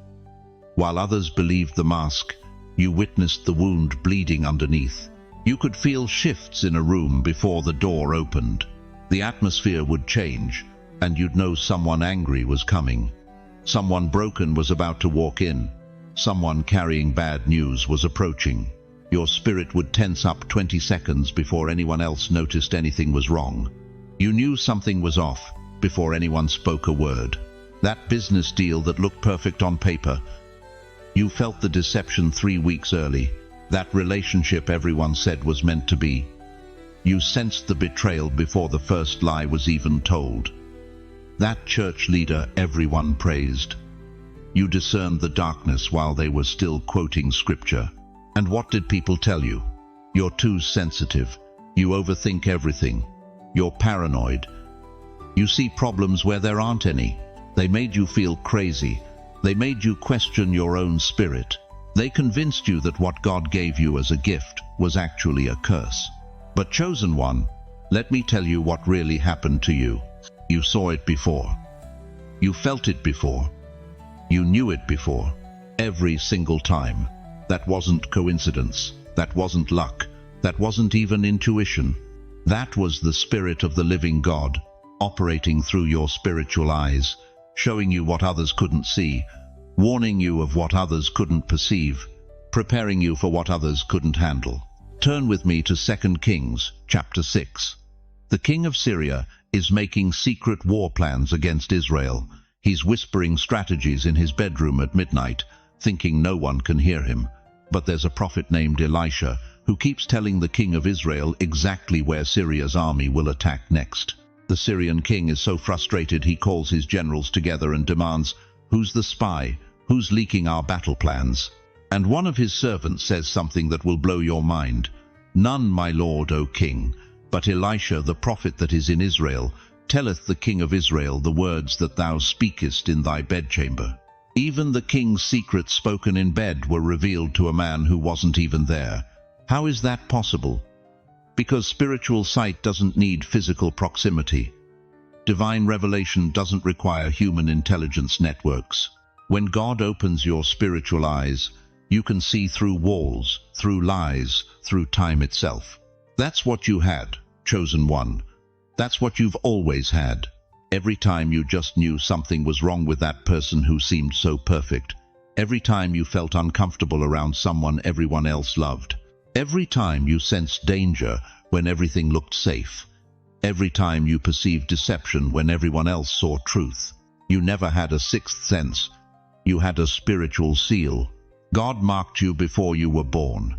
[SPEAKER 1] While others believed the mask, you witnessed the wound bleeding underneath. You could feel shifts in a room before the door opened. The atmosphere would change, and you'd know someone angry was coming. Someone broken was about to walk in. Someone carrying bad news was approaching. Your spirit would tense up 20 seconds before anyone else noticed anything was wrong. You knew something was off before anyone spoke a word. That business deal that looked perfect on paper, you felt the deception 3 weeks early. That relationship everyone said was meant to be. You sensed the betrayal before the first lie was even told. That church leader everyone praised. You discerned the darkness while they were still quoting scripture. And what did people tell you? You're too sensitive. You overthink everything. You're paranoid. You see problems where there aren't any. They made you feel crazy. They made you question your own spirit. They convinced you that what God gave you as a gift was actually a curse. But chosen one, let me tell you what really happened to you. You saw it before. You felt it before. You knew it before. Every single time. That wasn't coincidence. That wasn't luck. That wasn't even intuition. That was the Spirit of the living God, operating through your spiritual eyes, showing you what others couldn't see, warning you of what others couldn't perceive, preparing you for what others couldn't handle. Turn with me to 2 Kings, chapter 6. The king of Syria is making secret war plans against Israel. He's whispering strategies in his bedroom at midnight, thinking no one can hear him. But there's a prophet named Elisha who keeps telling the king of Israel exactly where Syria's army will attack next. The Syrian king is so frustrated he calls his generals together and demands, "Who's the spy? Who's leaking our battle plans?" And one of his servants says something that will blow your mind. "None, my lord, O king, but Elisha the prophet that is in Israel, telleth the king of Israel the words that thou speakest in thy bedchamber." Even the king's secrets spoken in bed were revealed to a man who wasn't even there. How is that possible? Because spiritual sight doesn't need physical proximity. Divine revelation doesn't require human intelligence networks. When God opens your spiritual eyes, you can see through walls, through lies, through time itself. That's what you had, chosen one. That's what you've always had. Every time you just knew something was wrong with that person who seemed so perfect. Every time you felt uncomfortable around someone everyone else loved. Every time you sensed danger when everything looked safe. Every time you perceived deception when everyone else saw truth. You never had a sixth sense. You had a spiritual seal. God marked you before you were born.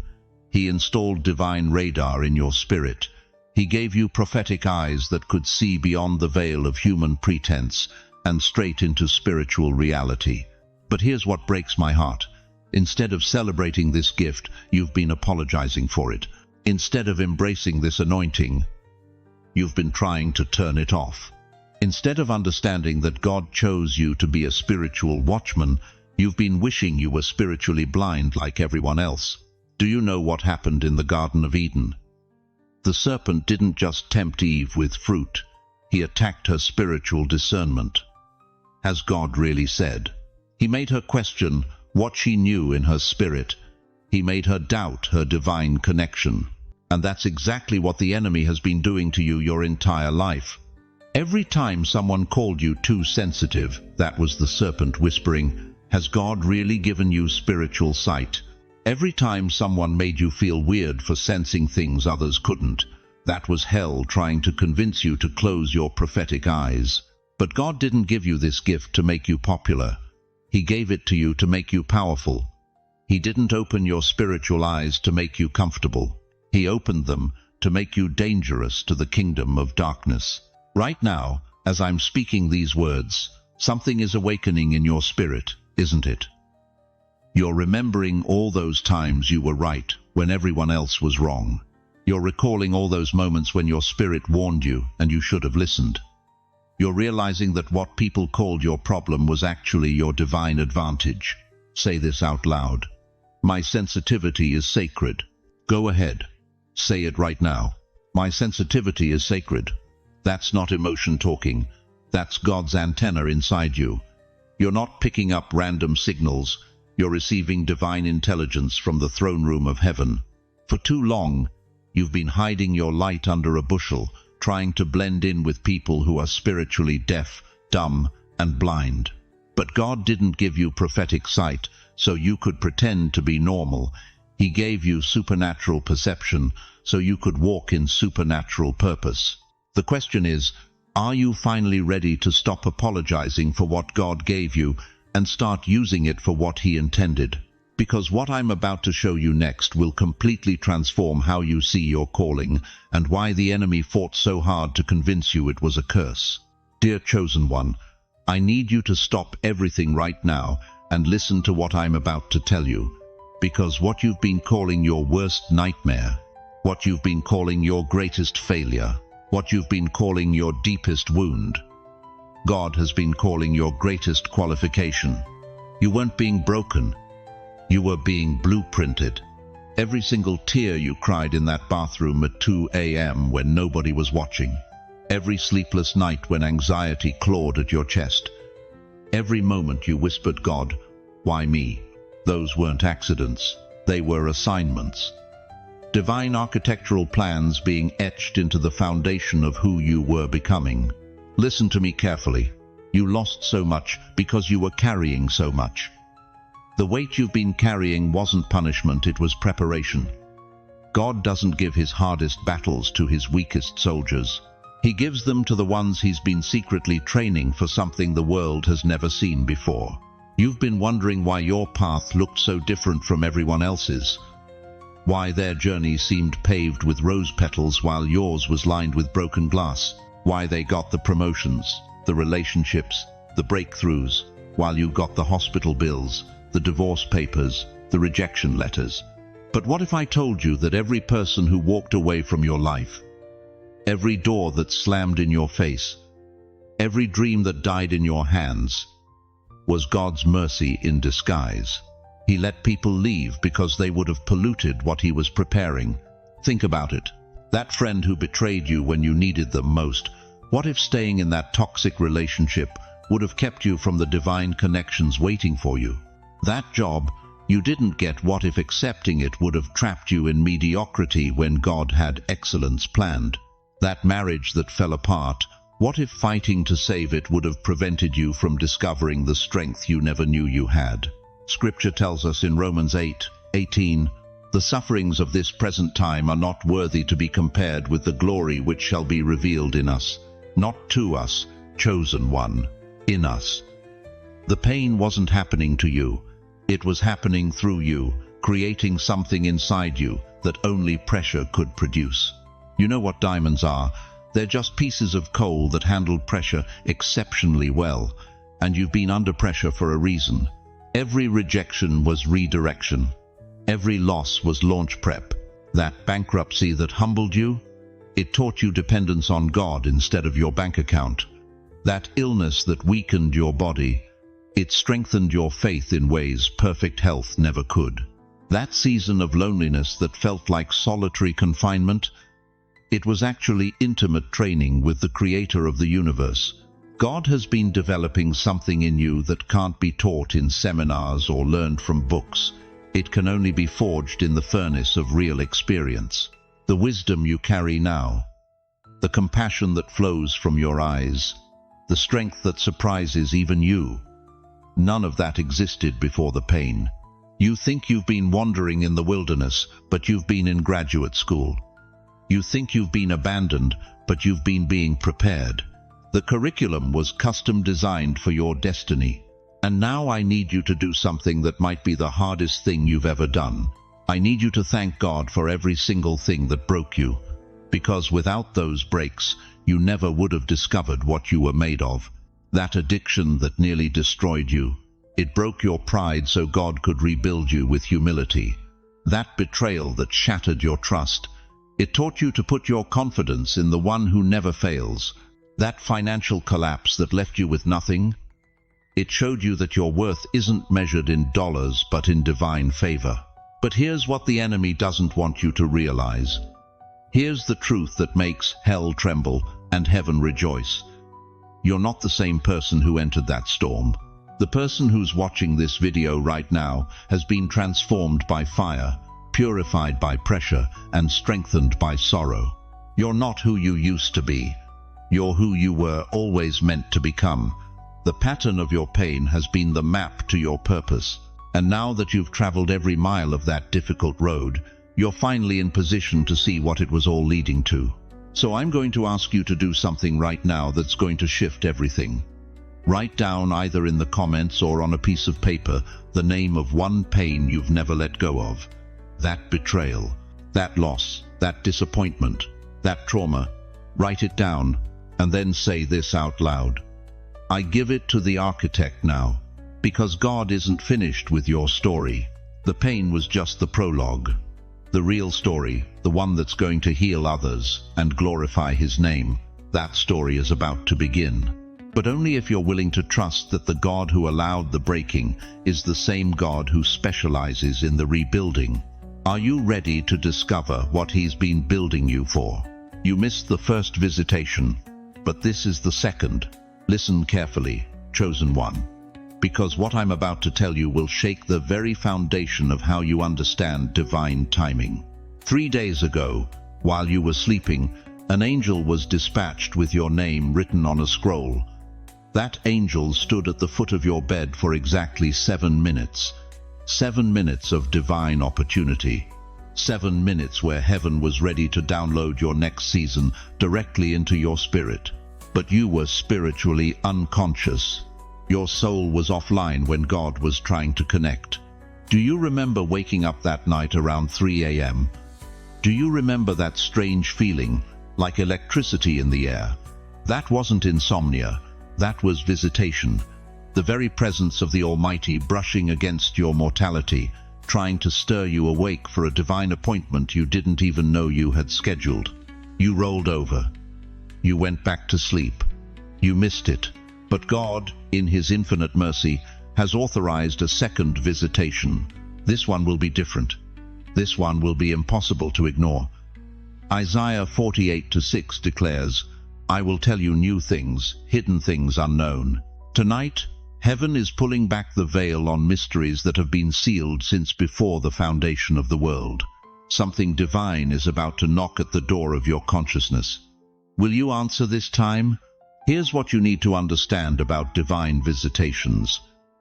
[SPEAKER 1] He installed divine radar in your spirit. He gave you prophetic eyes that could see beyond the veil of human pretense and straight into spiritual reality. But here's what breaks my heart. Instead of celebrating this gift, you've been apologizing for it. Instead of embracing this anointing, you've been trying to turn it off. Instead of understanding that God chose you to be a spiritual watchman, you've been wishing you were spiritually blind like everyone else. Do you know what happened in the Garden of Eden? The serpent didn't just tempt Eve with fruit. He attacked her spiritual discernment. Has God really said? He made her question what she knew in her spirit. He made her doubt her divine connection. And that's exactly what the enemy has been doing to you your entire life. Every time someone called you too sensitive, that was the serpent whispering, "Has God really given you spiritual sight?" Every time someone made you feel weird for sensing things others couldn't, that was hell trying to convince you to close your prophetic eyes. But God didn't give you this gift to make you popular. He gave it to you to make you powerful. He didn't open your spiritual eyes to make you comfortable. He opened them to make you dangerous to the kingdom of darkness. Right now, as I'm speaking these words, something is awakening in your spirit, isn't it? You're remembering all those times you were right when everyone else was wrong. You're recalling all those moments when your spirit warned you and you should have listened. You're realizing that what people called your problem was actually your divine advantage. Say this out loud. My sensitivity is sacred. Go ahead. Say it right now. My sensitivity is sacred. That's not emotion talking. That's God's antenna inside you. You're not picking up random signals. You're receiving divine intelligence from the throne room of heaven. For too long, you've been hiding your light under a bushel, trying to blend in with people who are spiritually deaf, dumb, and blind. But God didn't give you prophetic sight so you could pretend to be normal. He gave you supernatural perception so you could walk in supernatural purpose. The question is, are you finally ready to stop apologizing for what God gave you and start using it for what He intended? Because what I'm about to show you next will completely transform how you see your calling and why the enemy fought so hard to convince you it was a curse. Dear chosen one, I need you to stop everything right now and listen to what I'm about to tell you. Because what you've been calling your worst nightmare, what you've been calling your greatest failure, what you've been calling your deepest wound, God has been calling your greatest qualification. You weren't being broken. You were being blueprinted. Every single tear you cried in that bathroom at 2 a.m. when nobody was watching. Every sleepless night when anxiety clawed at your chest. Every moment you whispered, "God, why me?" Those weren't accidents. They were assignments. Divine architectural plans being etched into the foundation of who you were becoming. Listen to me carefully. You lost so much because you were carrying so much. The weight you've been carrying wasn't punishment, it was preparation. God doesn't give his hardest battles to his weakest soldiers. He gives them to the ones he's been secretly training for something the world has never seen before. You've been wondering why your path looked so different from everyone else's. Why their journey seemed paved with rose petals while yours was lined with broken glass. Why they got the promotions, the relationships, the breakthroughs, while you got the hospital bills, the divorce papers, the rejection letters. But what if I told you that every person who walked away from your life, every door that slammed in your face, every dream that died in your hands, was God's mercy in disguise? He let people leave because they would have polluted what he was preparing. Think about it. That friend who betrayed you when you needed them most, what if staying in that toxic relationship would have kept you from the divine connections waiting for you? That job you didn't get, what if accepting it would have trapped you in mediocrity when God had excellence planned? That marriage that fell apart, what if fighting to save it would have prevented you from discovering the strength you never knew you had? Scripture tells us in Romans 8:18, "The sufferings of this present time are not worthy to be compared with the glory which shall be revealed in us." Not to us, chosen one, in us. The pain wasn't happening to you. It was happening through you, creating something inside you that only pressure could produce. You know what diamonds are? They're just pieces of coal that handle pressure exceptionally well, and you've been under pressure for a reason. Every rejection was redirection. Every loss was launch prep. That bankruptcy that humbled you, it taught you dependence on God instead of your bank account. That illness that weakened your body, it strengthened your faith in ways perfect health never could. That season of loneliness that felt like solitary confinement, it was actually intimate training with the Creator of the universe. God has been developing something in you that can't be taught in seminars or learned from books. It can only be forged in the furnace of real experience. The wisdom you carry now, the compassion that flows from your eyes, the strength that surprises even you, none of that existed before the pain. You think you've been wandering in the wilderness, but you've been in graduate school. You think you've been abandoned, but you've been being prepared. The curriculum was custom designed for your destiny. And now I need you to do something that might be the hardest thing you've ever done. I need you to thank God for every single thing that broke you, because without those breaks, you never would have discovered what you were made of. That addiction that nearly destroyed you, it broke your pride so God could rebuild you with humility. That betrayal that shattered your trust, it taught you to put your confidence in the one who never fails. That financial collapse that left you with nothing, it showed you that your worth isn't measured in dollars but in divine favor. But here's what the enemy doesn't want you to realize. Here's the truth that makes hell tremble and heaven rejoice. You're not the same person who entered that storm. The person who's watching this video right now has been transformed by fire, purified by pressure, and strengthened by sorrow. You're not who you used to be. You're who you were always meant to become. The pattern of your pain has been the map to your purpose. And now that you've traveled every mile of that difficult road, you're finally in position to see what it was all leading to. So I'm going to ask you to do something right now that's going to shift everything. Write down either in the comments or on a piece of paper the name of one pain you've never let go of. That betrayal, that loss, that disappointment, that trauma. Write it down and then say this out loud. I give it to the architect now. Because God isn't finished with your story. The pain was just the prologue. The real story, the one that's going to heal others and glorify His name, that story is about to begin. But only if you're willing to trust that the God who allowed the breaking is the same God who specializes in the rebuilding. Are you ready to discover what He's been building you for? You missed the first visitation, but this is the second. Listen carefully, chosen one. Because what I'm about to tell you will shake the very foundation of how you understand divine timing. 3 days ago, while you were sleeping, an angel was dispatched with your name written on a scroll. That angel stood at the foot of your bed for exactly 7 minutes. 7 minutes of divine opportunity. 7 minutes where heaven was ready to download your next season directly into your spirit. But you were spiritually unconscious. Your soul was offline when God was trying to connect. Do you remember waking up that night around 3 a.m.? Do you remember that strange feeling, like electricity in the air? That wasn't insomnia, that was visitation. The very presence of the Almighty brushing against your mortality, trying to stir you awake for a divine appointment you didn't even know you had scheduled. You rolled over. You went back to sleep. You missed it. But God, in His infinite mercy, has authorized a second visitation. This one will be different. This one will be impossible to ignore. Isaiah 48:6 declares, "I will tell you new things, hidden things unknown." Tonight, heaven is pulling back the veil on mysteries that have been sealed since before the foundation of the world. Something divine is about to knock at the door of your consciousness. Will you answer this time? Here's what you need to understand about divine visitations.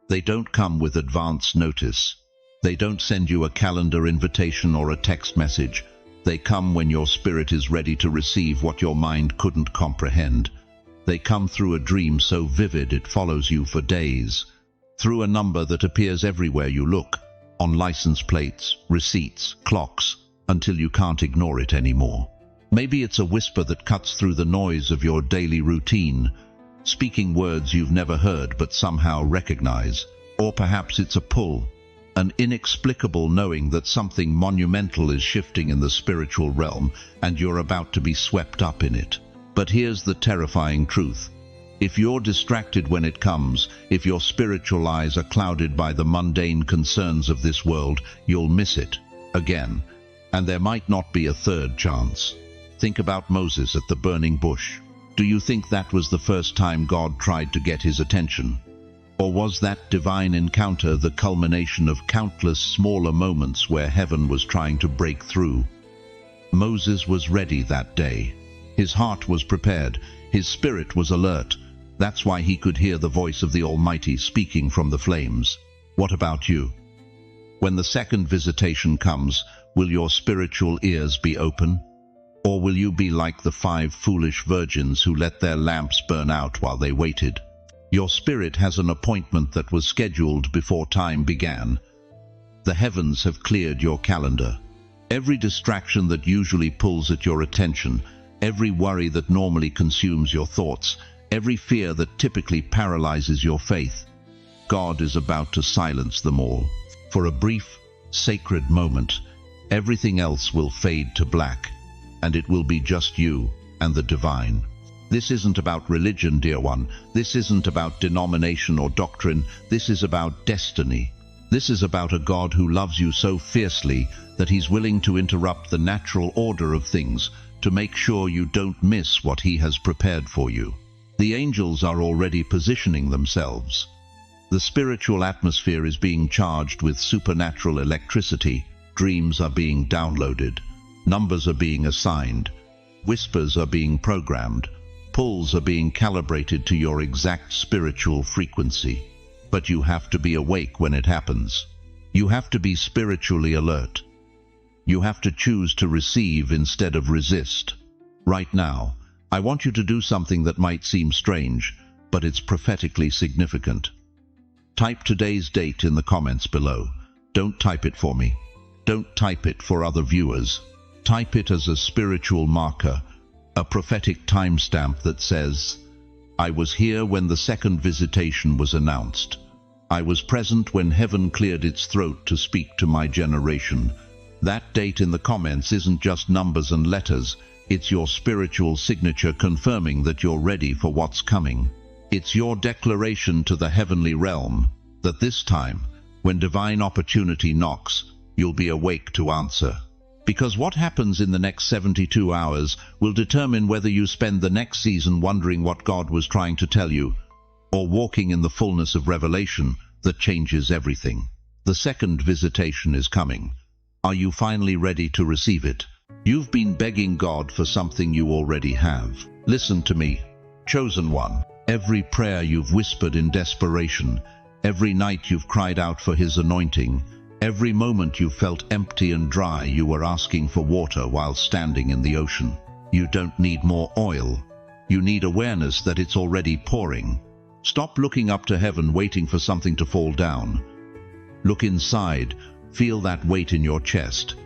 [SPEAKER 1] They don't come with advance notice. They don't send you a calendar invitation or a text message. They come when your spirit is ready to receive what your mind couldn't comprehend. They come through a dream so vivid it follows you for days, through a number that appears everywhere you look, on license plates, receipts, clocks, until you can't ignore it anymore. Maybe it's a whisper that cuts through the noise of your daily routine, speaking words you've never heard but somehow recognize. Or perhaps it's a pull, an inexplicable knowing that something monumental is shifting in the spiritual realm and you're about to be swept up in it. But here's the terrifying truth. If you're distracted when it comes, if your spiritual eyes are clouded by the mundane concerns of this world, you'll miss it again. And there might not be a third chance. Think about Moses at the burning bush. Do you think that was the first time God tried to get his attention? Or was that divine encounter the culmination of countless smaller moments where heaven was trying to break through? Moses was ready that day. His heart was prepared. His spirit was alert. That's why he could hear the voice of the Almighty speaking from the flames. What about you? When the second visitation comes, will your spiritual ears be open? Or will you be like the 5 foolish virgins who let their lamps burn out while they waited? Your spirit has an appointment that was scheduled before time began. The heavens have cleared your calendar. Every distraction that usually pulls at your attention, every worry that normally consumes your thoughts, every fear that typically paralyzes your faith, God is about to silence them all. For a brief, sacred moment, everything else will fade to black, and it will be just you and the divine. This isn't about religion, dear one. This isn't about denomination or doctrine. This is about destiny. This is about a God who loves you so fiercely that he's willing to interrupt the natural order of things to make sure you don't miss what he has prepared for you. The angels are already positioning themselves. The spiritual atmosphere is being charged with supernatural electricity. Dreams are being downloaded. Numbers are being assigned. Whispers are being programmed. Pulls are being calibrated to your exact spiritual frequency. But you have to be awake when it happens. You have to be spiritually alert. You have to choose to receive instead of resist. Right now, I want you to do something that might seem strange, but it's prophetically significant. Type today's date in the comments below. Don't type it for me. Don't type it for other viewers. Type it as a spiritual marker, a prophetic timestamp that says, I was here when the second visitation was announced. I was present when heaven cleared its throat to speak to my generation. That date in the comments isn't just numbers and letters. It's your spiritual signature confirming that you're ready for what's coming. It's your declaration to the heavenly realm that this time, when divine opportunity knocks, you'll be awake to answer. Because what happens in the next 72 hours will determine whether you spend the next season wondering what God was trying to tell you, or walking in the fullness of revelation that changes everything. The second visitation is coming. Are you finally ready to receive it? You've been begging God for something you already have. Listen to me, chosen one. Every prayer you've whispered in desperation, every night you've cried out for his anointing, Every moment you felt empty and dry, you were asking for water while standing in the ocean. You don't need more oil. You need awareness that it's already pouring. Stop looking up to heaven waiting for something to fall down. Look inside. Feel that weight in your chest.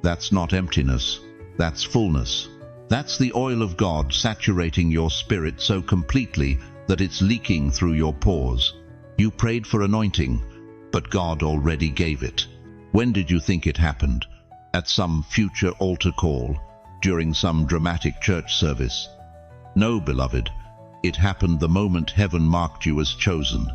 [SPEAKER 1] That's not emptiness. That's fullness. That's the oil of God saturating your spirit so completely that it's leaking through your pores. You prayed for anointing, but God already gave it. When did you think it happened? At some future altar call? During some dramatic church service? No, beloved. It happened the moment heaven marked you as chosen.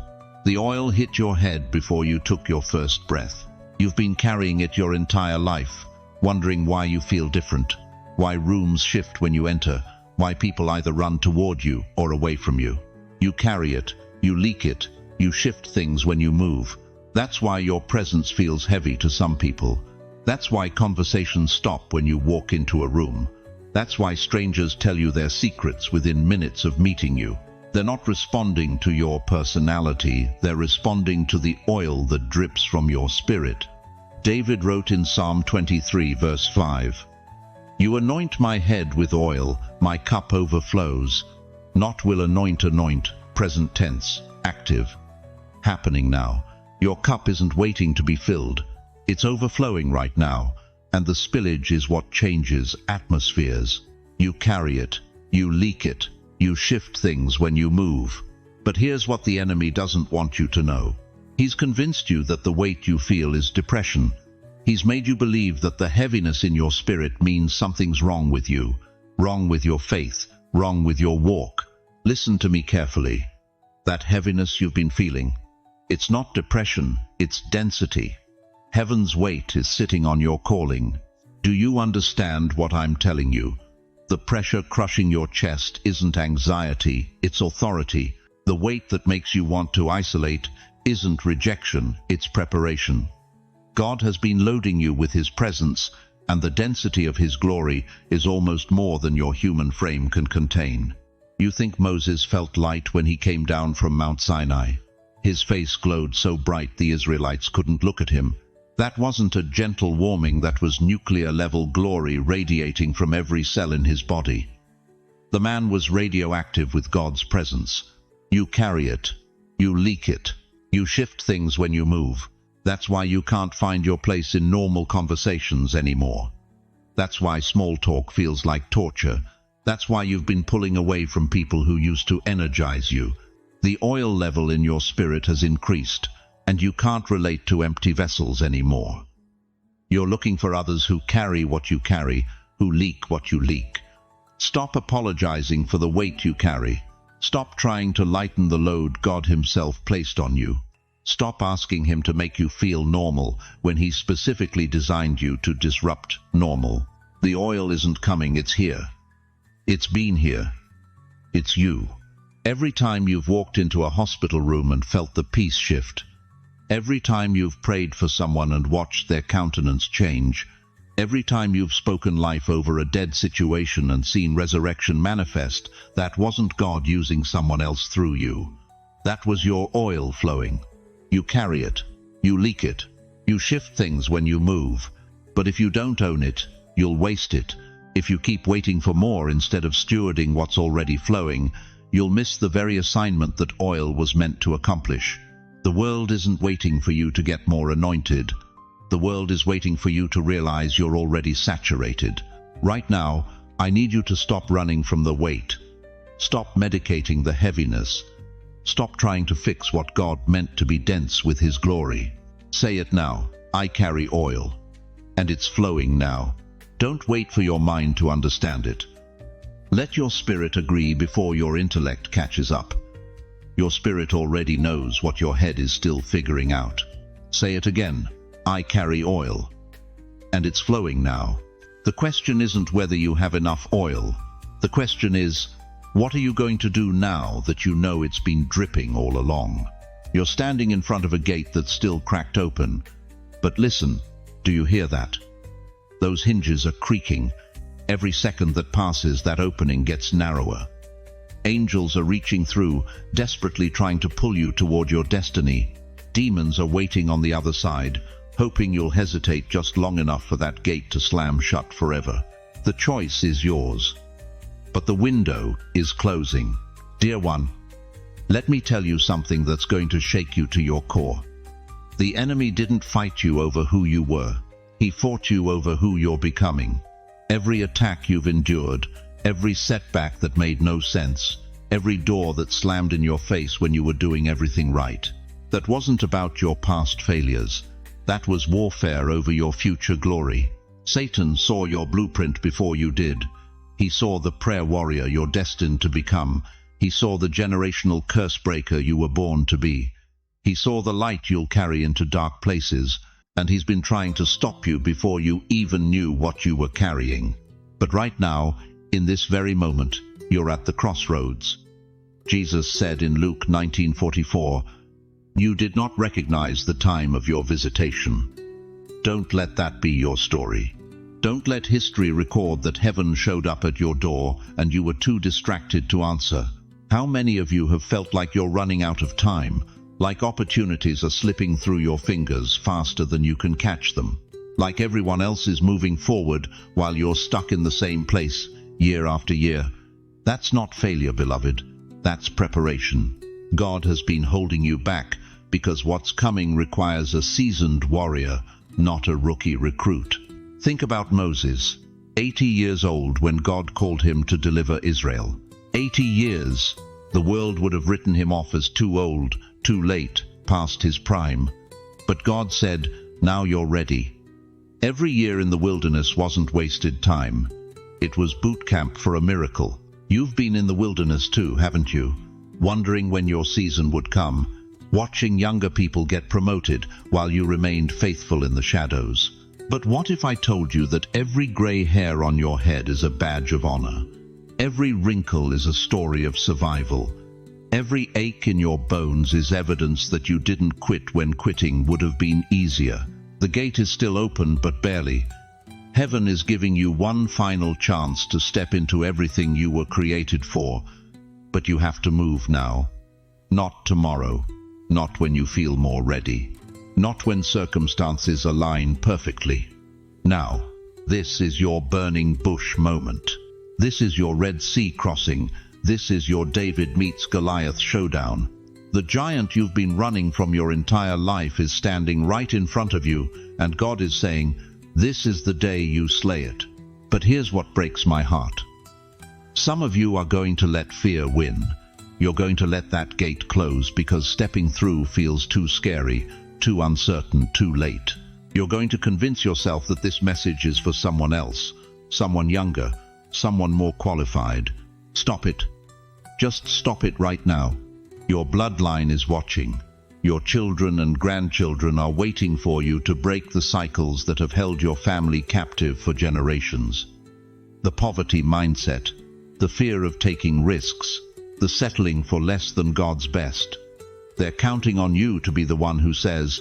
[SPEAKER 1] The oil hit your head before you took your first breath. You've been carrying it your entire life, wondering why you feel different, why rooms shift when you enter, why people either run toward you or away from you. You carry it, you leak it, you shift things when you move. That's why your presence feels heavy to some people. That's why conversations stop when you walk into a room. That's why strangers tell you their secrets within minutes of meeting you. They're not responding to your personality, they're responding to the oil that drips from your spirit. David wrote in Psalm 23 verse 5, "You anoint my head with oil, my cup overflows." Not will anoint, present tense, active, happening now. Your cup isn't waiting to be filled. It's overflowing right now, and the spillage is what changes atmospheres. You carry it, you leak it, you shift things when you move. But here's what the enemy doesn't want you to know. He's convinced you that the weight you feel is depression. He's made you believe that the heaviness in your spirit means something's wrong with you, wrong with your faith, wrong with your walk. Listen to me carefully. That heaviness you've been feeling, it's not depression, it's density. Heaven's weight is sitting on your calling. Do you understand what I'm telling you? The pressure crushing your chest isn't anxiety, it's authority. The weight that makes you want to isolate isn't rejection, it's preparation. God has been loading you with His presence, and the density of His glory is almost more than your human frame can contain. You think Moses felt light when he came down from Mount Sinai? His face glowed so bright the Israelites couldn't look at him. That wasn't a gentle warming, that was nuclear-level glory radiating from every cell in his body. The man was radioactive with God's presence. You carry it. You leak it. You shift things when you move. That's why you can't find your place in normal conversations anymore. That's why small talk feels like torture. That's why you've been pulling away from people who used to energize you. The oil level in your spirit has increased, and you can't relate to empty vessels anymore. You're looking for others who carry what you carry, who leak what you leak. Stop apologizing for the weight you carry. Stop trying to lighten the load God Himself placed on you. Stop asking Him to make you feel normal when He specifically designed you to disrupt normal. The oil isn't coming, it's here. It's been here. It's you. Every time you've walked into a hospital room and felt the peace shift, every time you've prayed for someone and watched their countenance change, every time you've spoken life over a dead situation and seen resurrection manifest, that wasn't God using someone else through you. That was your oil flowing. You carry it. You leak it. You shift things when you move. But if you don't own it, you'll waste it. If you keep waiting for more instead of stewarding what's already flowing, you'll miss the very assignment that oil was meant to accomplish. The world isn't waiting for you to get more anointed. The world is waiting for you to realize you're already saturated. Right now, I need you to stop running from the weight. Stop medicating the heaviness. Stop trying to fix what God meant to be dense with His glory. Say it now. I carry oil. And it's flowing now. Don't wait for your mind to understand it. Let your spirit agree before your intellect catches up. Your spirit already knows what your head is still figuring out. Say it again. I carry oil. And it's flowing now. The question isn't whether you have enough oil. The question is, what are you going to do now that you know it's been dripping all along? You're standing in front of a gate that's still cracked open. But listen, do you hear that? Those hinges are creaking. Every second that passes, that opening gets narrower. Angels are reaching through, desperately trying to pull you toward your destiny. Demons are waiting on the other side, hoping you'll hesitate just long enough for that gate to slam shut forever. The choice is yours. But the window is closing. Dear one, let me tell you something that's going to shake you to your core. The enemy didn't fight you over who you were. He fought you over who you're becoming. Every attack you've endured, every setback that made no sense, every door that slammed in your face when you were doing everything right. That wasn't about your past failures. That was warfare over your future glory. Satan saw your blueprint before you did. He saw the prayer warrior you're destined to become. He saw the generational curse breaker you were born to be. He saw the light you'll carry into dark places, and he's been trying to stop you before you even knew what you were carrying. But right now, in this very moment, you're at the crossroads. Jesus said in Luke 19:44, "You did not recognize the time of your visitation." Don't let that be your story. Don't let history record that heaven showed up at your door and you were too distracted to answer. How many of you have felt like you're running out of time, like opportunities are slipping through your fingers faster than you can catch them, like everyone else is moving forward while you're stuck in the same place year after year? That's not failure, beloved. That's preparation. God has been holding you back because what's coming requires a seasoned warrior, not a rookie recruit. Think about Moses, 80 years old when God called him to deliver Israel. 80 years. The world would have written him off as too old, too late, past his prime. But God said, "Now you're ready." Every year in the wilderness wasn't wasted time. It was boot camp for a miracle. You've been in the wilderness too, haven't you? Wondering when your season would come, watching younger people get promoted while you remained faithful in the shadows. But what if I told you that every gray hair on your head is a badge of honor? Every wrinkle is a story of survival. Every ache in your bones is evidence that you didn't quit when quitting would have been easier. The gate is still open, but barely. Heaven is giving you one final chance to step into everything you were created for. But you have to move now. Not tomorrow. Not when you feel more ready. Not when circumstances align perfectly. Now, this is your burning bush moment. This is your Red Sea crossing. This is your David meets Goliath showdown. The giant you've been running from your entire life is standing right in front of you, and God is saying, "This is the day you slay it." But here's what breaks my heart. Some of you are going to let fear win. You're going to let that gate close because stepping through feels too scary, too uncertain, too late. You're going to convince yourself that this message is for someone else, someone younger, someone more qualified. Stop it. Just stop it right now. Your bloodline is watching. Your children and grandchildren are waiting for you to break the cycles that have held your family captive for generations. The poverty mindset, the fear of taking risks, the settling for less than God's best. They're counting on you to be the one who says,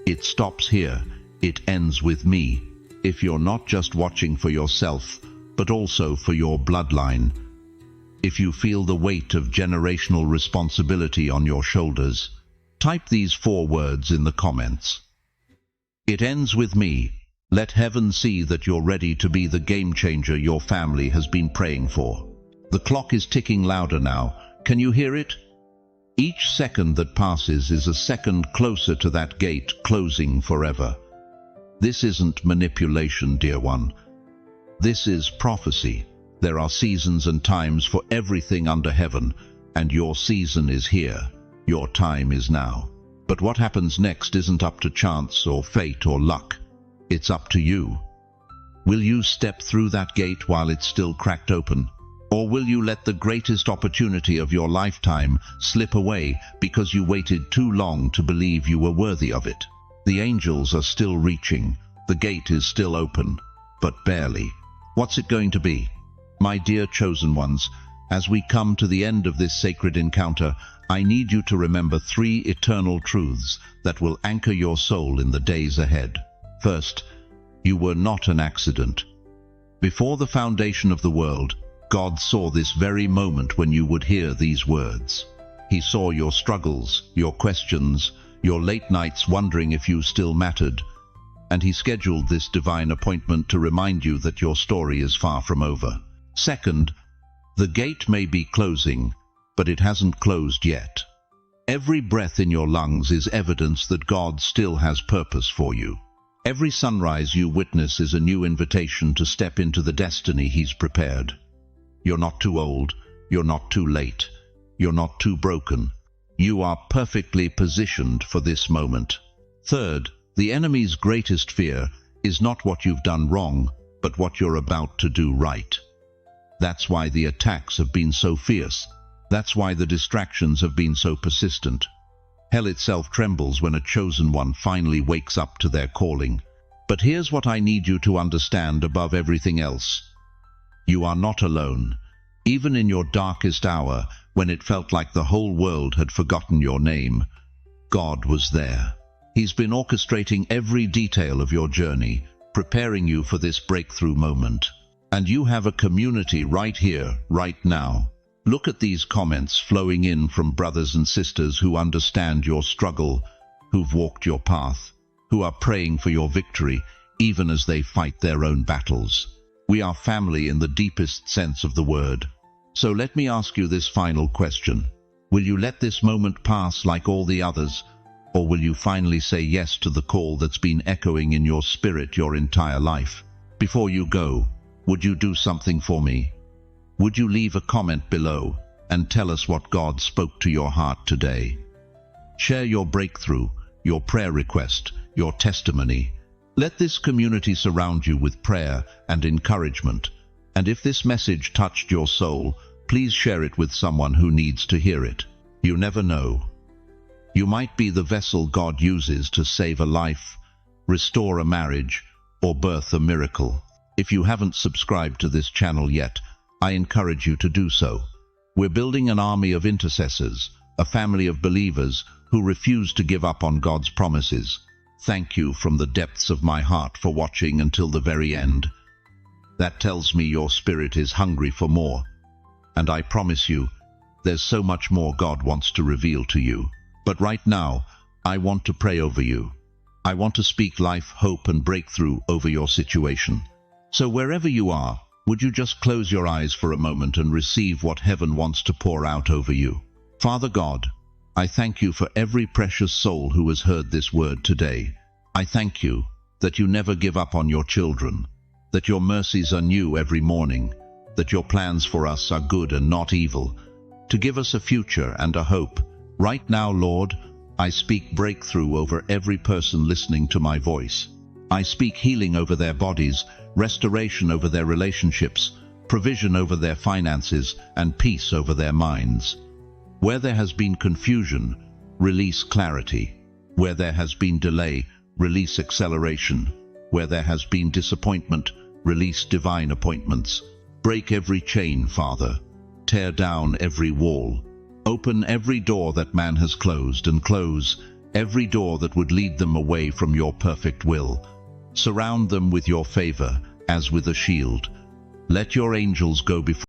[SPEAKER 1] "It stops here, it ends with me." If you're not just watching for yourself, but also for your bloodline. If you feel the weight of generational responsibility on your shoulders, type these 4 words in the comments. It ends with me. Let heaven see that you're ready to be the game changer your family has been praying for. The clock is ticking louder now. Can you hear it? Each second that passes is a second closer to that gate closing forever. This isn't manipulation, dear one. This is prophecy. There are seasons and times for everything under heaven, and your season is here. Your time is now. But what happens next isn't up to chance or fate or luck. It's up to you. Will you step through that gate while it's still cracked open? Or will you let the greatest opportunity of your lifetime slip away because you waited too long to believe you were worthy of it? The angels are still reaching. The gate is still open, but barely. What's it going to be? My dear chosen ones, as we come to the end of this sacred encounter, I need you to remember 3 eternal truths that will anchor your soul in the days ahead. First, you were not an accident. Before the foundation of the world, God saw this very moment when you would hear these words. He saw your struggles, your questions, your late nights wondering if you still mattered. and he scheduled this divine appointment to remind you that your story is far from over. Second, the gate may be closing, but it hasn't closed yet. Every breath in your lungs is evidence that God still has purpose for you. Every sunrise you witness is a new invitation to step into the destiny He's prepared. You're not too old, you're not too late, you're not too broken. You are perfectly positioned for this moment. Third, the enemy's greatest fear is not what you've done wrong, but what you're about to do right. That's why the attacks have been so fierce. That's why the distractions have been so persistent. Hell itself trembles when a chosen one finally wakes up to their calling. But here's what I need you to understand above everything else. You are not alone. Even in your darkest hour, when it felt like the whole world had forgotten your name, God was there. He's been orchestrating every detail of your journey, preparing you for this breakthrough moment. And you have a community right here, right now. Look at these comments flowing in from brothers and sisters who understand your struggle, who've walked your path, who are praying for your victory, even as they fight their own battles. We are family in the deepest sense of the word. So let me ask you this final question. Will you let this moment pass like all the others, or will you finally say yes to the call that's been echoing in your spirit your entire life? Before you go, would you do something for me? Would you leave a comment below and tell us what God spoke to your heart today? Share your breakthrough, your prayer request, your testimony. Let this community surround you with prayer and encouragement. And if this message touched your soul, please share it with someone who needs to hear it. You never know. You might be the vessel God uses to save a life, restore a marriage, or birth a miracle. If you haven't subscribed to this channel yet, I encourage you to do so. We're building an army of intercessors, a family of believers who refuse to give up on God's promises. Thank you from the depths of my heart for watching until the very end. That tells me your spirit is hungry for more. And I promise you, there's so much more God wants to reveal to you. But right now, I want to pray over you. I want to speak life, hope, and breakthrough over your situation. So wherever you are, would you just close your eyes for a moment and receive what heaven wants to pour out over you? Father God, I thank you for every precious soul who has heard this word today. I thank you that you never give up on your children, that your mercies are new every morning, that your plans for us are good and not evil, to give us a future and a hope. Right now, Lord, I speak breakthrough over every person listening to my voice. I speak healing over their bodies, restoration over their relationships, provision over their finances, and peace over their minds. Where there has been confusion, release clarity. Where there has been delay, release acceleration. Where there has been disappointment, release divine appointments. Break every chain, Father. Tear down every wall. Open every door that man has closed, and close every door that would lead them away from your perfect will. Surround them with your favor, as with a shield. Let your angels go before